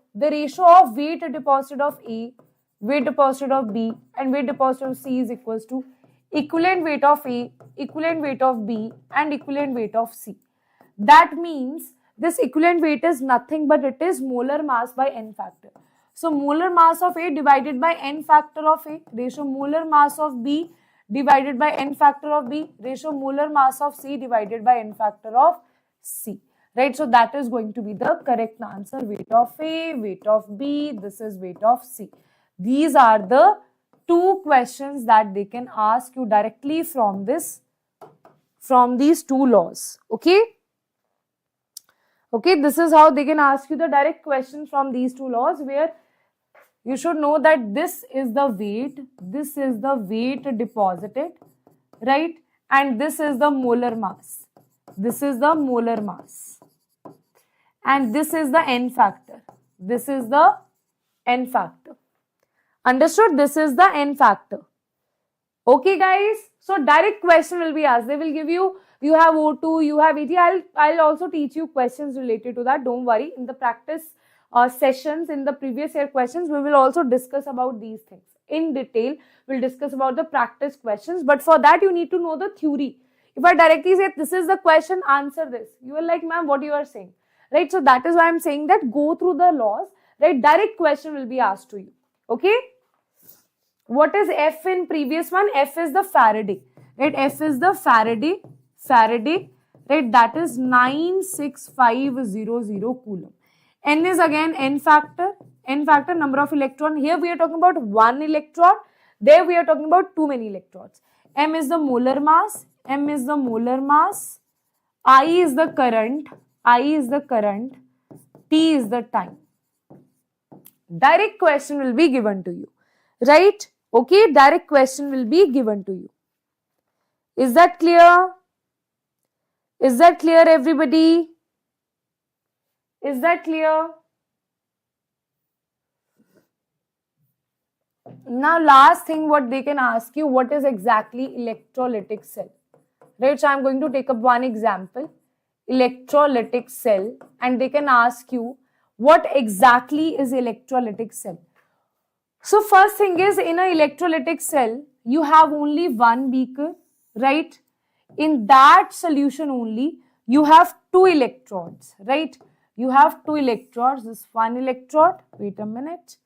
weight deposited of A, weight deposited of B, and weight deposited of C is equals to equivalent weight of A, equivalent weight of B, and equivalent weight of C. That means this equivalent weight is nothing but it is molar mass by n factor. So molar mass of A divided by n factor of A, ratio molar mass of B divided by n factor of B, ratio molar mass of C divided by n factor of C, right? So that is going to be the correct answer. Weight of A, weight of B, this is weight of C. These are the two questions that they can ask you directly from these two laws. Okay, this is how they can ask you the direct question from these two laws, where you should know that this is the weight deposited, right? And this is the molar mass. This is the molar mass. And this is the n factor. This is the n factor. Understood? This is the n factor. Okay, guys. So direct question will be asked. They will give you have O2, you have ET. I'll also teach you questions related to that. Don't worry. In the practice sessions, in the previous year questions, we will also discuss about these things in detail. We'll discuss about the practice questions, but for that you need to know the theory. If I directly say this is the question, answer this, you are like, ma'am, what you are saying, right? So that is why I'm saying that go through the laws, right? Direct question will be asked to you. Okay, what is F in previous one? F is the Faraday, right? F is the Faraday, right? That is 96500 coulomb. N is again n factor, number of electron. Here we are talking about one electron, there we are talking about too many electrons. M is the molar mass, I is the current, T is the time. Direct question will be given to you, right? Okay, direct question will be given to you. Is that clear? Is that clear, everybody? Is that clear? Now, last thing what they can ask you, what is exactly electrolytic cell? Right, so I am going to take up one example, electrolytic cell, and they can ask you what exactly is electrolytic cell. So first thing is, in an electrolytic cell, you have only one beaker, right? In that solution only, you have two electrodes, right? You have two electrodes, this one electrode, wait a minute.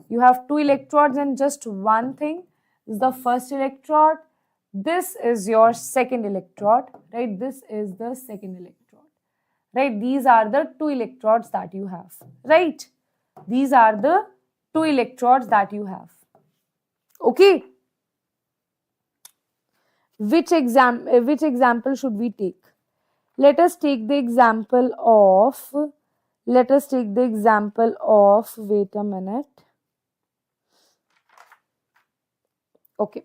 You have two electrodes and just one thing. This is the first electrode. This is your second electrode, right? This is the second electrode, right? These are the two electrodes that you have, right? These are the two electrodes that you have. Okay. Which example should we take? Let us take the example of, wait a minute. Okay.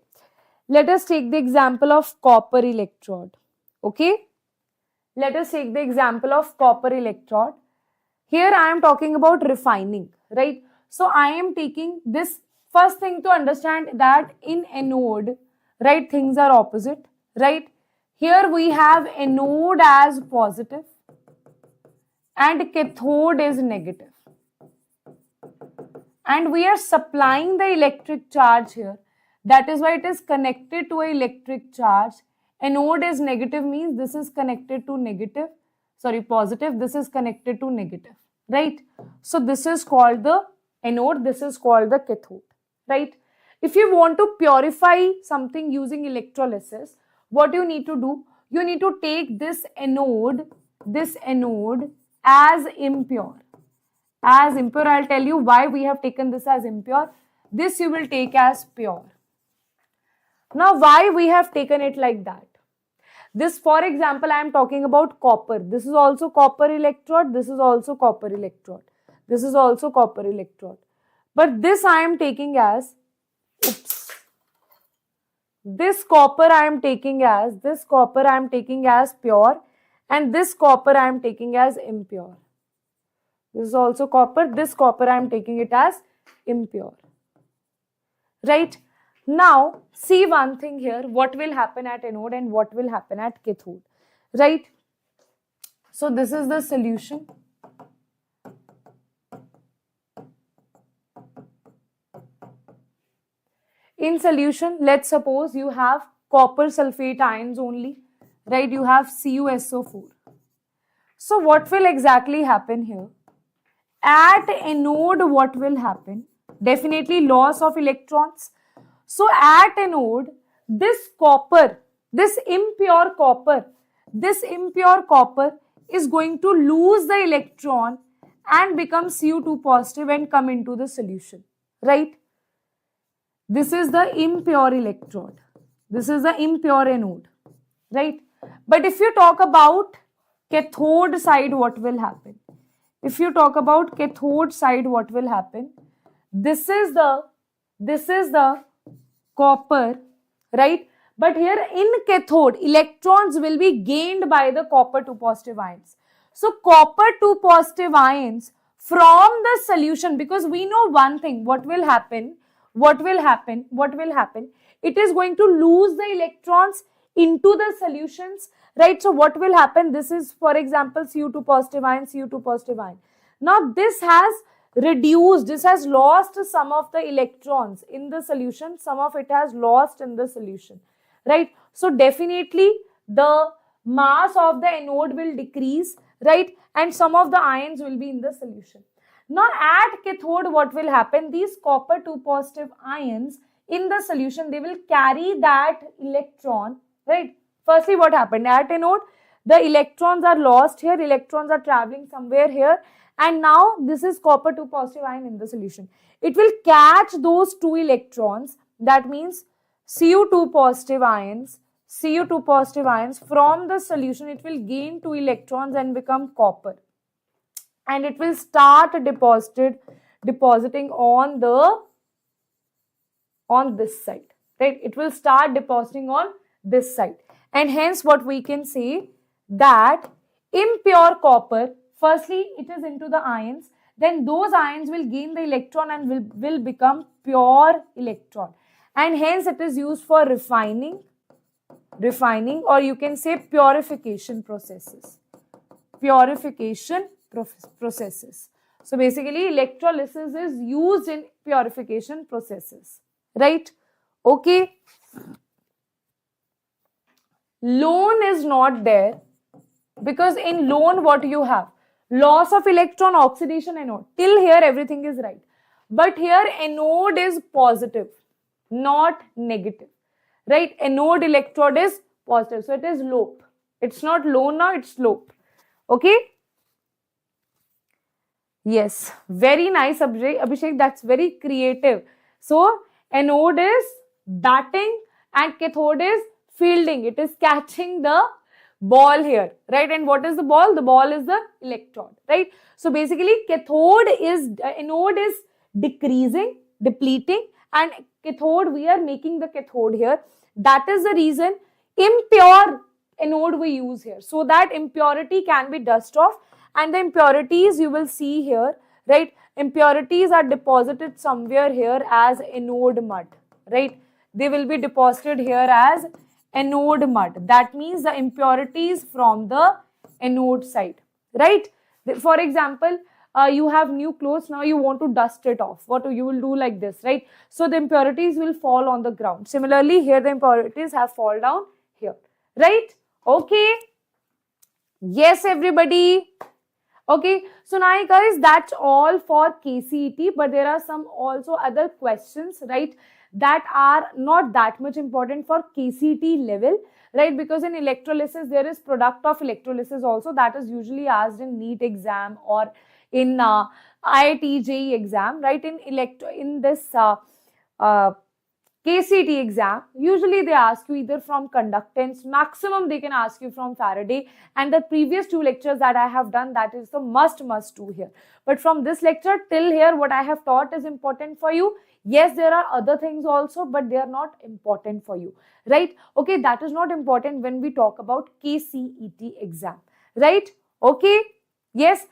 Let us take the example of copper electrode. Okay. Let us take the example of copper electrode. Here I am talking about refining, right? So I am taking this first thing to understand that in anode, right, things are opposite, right? Here we have anode as positive and cathode is negative. And we are supplying the electric charge here. That is why it is connected to an electric charge. Anode is negative means this is connected to negative, sorry, positive, this is connected to negative, right? So this is called the anode, this is called the cathode, right? If you want to purify something using electrolysis, what you need to do, you need to take this anode as impure. I'll tell you why we have taken this as impure. This you will take as pure. Now, why we have taken it like that? This, for example, I am talking about copper. This is also copper electrode. This is also copper electrode. This is also copper electrode. But this I am taking as, this copper I am taking as pure, and this copper I am taking as impure. This is also copper. This copper I am taking it as impure. Right? Now, see one thing here, what will happen at anode and what will happen at cathode, right? So, this is the solution. In solution, let's suppose you have copper sulfate ions only, right? You have CuSO4. So, what will exactly happen here? At anode, what will happen? Definitely loss of electrons. So at anode, this copper, this impure copper is going to lose the electron and become Cu2 positive and come into the solution, right? This is the impure electrode. This is the impure anode, right? But if you talk about cathode side, what will happen? If you talk about cathode side, what will happen? This is the copper, right? But here in cathode, electrons will be gained by the copper 2 positive ions. So copper 2 positive ions from the solution, because we know one thing, what will happen? It is going to lose the electrons into the solutions, right? So what will happen? This is, for example, Cu2 positive ion, Cu2 positive ion. Now this has reduced, this has lost some of the electrons in the solution, some of it has lost in the solution, right? So definitely the mass of the anode will decrease, right? And some of the ions will be in the solution. Now at cathode, what will happen? These copper 2 positive ions in the solution, they will carry that electron, right? Firstly, what happened? At anode, the electrons are lost here, electrons are traveling somewhere here, and now this is copper 2 positive ion in the solution. It will catch those 2 electrons, that means Cu2 positive ions, Cu2 positive ions from the solution, it will gain 2 electrons and become copper. And it will start depositing on this side, right? It will start depositing on this side. And hence what we can say that impure copper, firstly it is into the ions, then those ions will gain the electron and will become pure electron. And hence it is used for refining, or you can say purification processes. So basically electrolysis is used in purification processes, right? Okay. Lone is not there because in lone what you have? Loss of electron, oxidation, anode. Till here everything is right. But here anode is positive, not negative, right? Anode electrode is positive. So it is lope. It's not lone now, it's lope. Okay. Yes, very nice, Abhishek. That's very creative. So anode is batting and cathode is fielding. It is catching the ball here, right? And what is the ball? The ball is the electron, right? So basically anode is decreasing, depleting, and cathode, we are making the cathode here. That is the reason impure anode we use here, so that impurity can be dust off. And the impurities you will see here, right? Impurities are deposited somewhere here as anode mud, right? They will be deposited here as anode mud. That means the impurities from the anode side, right? For example, you have new clothes, now you want to dust it off. What you will do like this, right? So the impurities will fall on the ground. Similarly, here the impurities have fall down here, right? Okay. Yes, everybody. Okay, so now guys, that's all for KCET, but there are some also other questions, right, that are not that much important for KCET level, right? Because in electrolysis, there is product of electrolysis also that is usually asked in NEET exam or in IIT JEE exam, right? In this KCET exam, usually they ask you either from conductance, maximum they can ask you from Faraday, and the previous 2 lectures that I have done, that is the must do here. But from this lecture till here, what I have taught is important for you. Yes, there are other things also, but they are not important for you, right? Okay, that is not important when we talk about KCET exam, right? Okay, yes.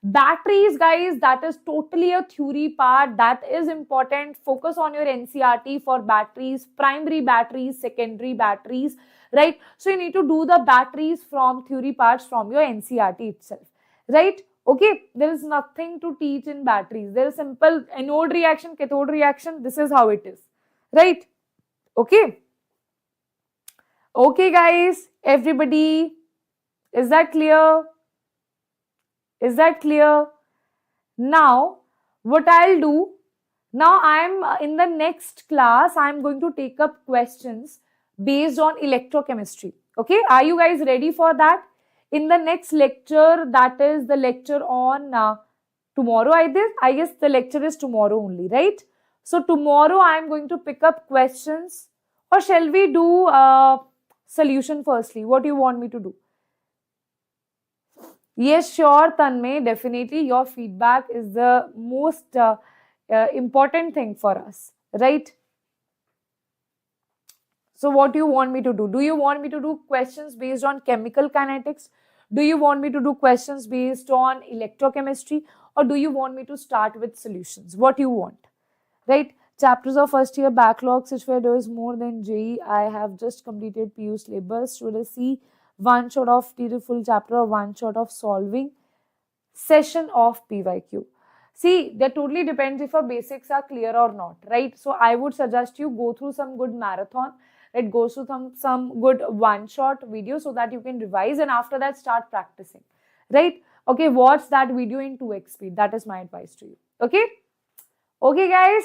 Batteries, guys, that is totally a theory part. That is important. Focus on your NCERT for batteries, primary batteries, secondary batteries, right? So you need to do the batteries from theory parts from your NCERT itself, right? Okay, there is nothing to teach in batteries. There is simple anode reaction, cathode reaction. This is how it is, right? Okay. Okay, guys, everybody, is that clear? Is that clear? Now, what I'll do, now I'm in the next class, I'm going to take up questions based on electrochemistry. Okay, are you guys ready for that? In the next lecture, that is the lecture on tomorrow, I guess the lecture is tomorrow only, right? So tomorrow I'm going to pick up questions, or shall we do solution firstly? What do you want me to do? Yes, sure, Tanmay, definitely your feedback is the most important thing for us, right? So what do you want me to do? Do you want me to do questions based on chemical kinetics? Do you want me to do questions based on electrochemistry? Or do you want me to start with solutions? What do you want, right? Chapters of first year backlogs, which were those more than JEE. I have just completed PU syllabus. Should I see one shot of the full chapter or one shot of solving session of PYQ? See, that totally depends if our basics are clear or not, right? So I would suggest you go through some good marathon, right? Go through some good one-shot video so that you can revise, and after that start practicing, right? Okay, watch that video in 2x speed. That is my advice to you. Okay? Okay, guys.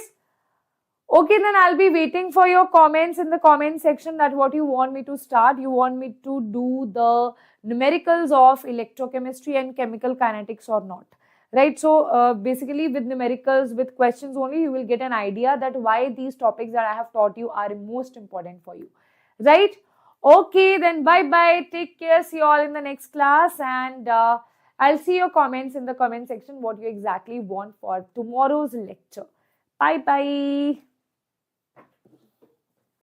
Okay, then I'll be waiting for your comments in the comment section that what you want me to start. You want me to do the numericals of electrochemistry and chemical kinetics or not, right? So basically with numericals, with questions only, you will get an idea that why these topics that I have taught you are most important for you, right? Okay, then bye bye. Take care. See you all in the next class, and I'll see your comments in the comment section what you exactly want for tomorrow's lecture. Bye bye.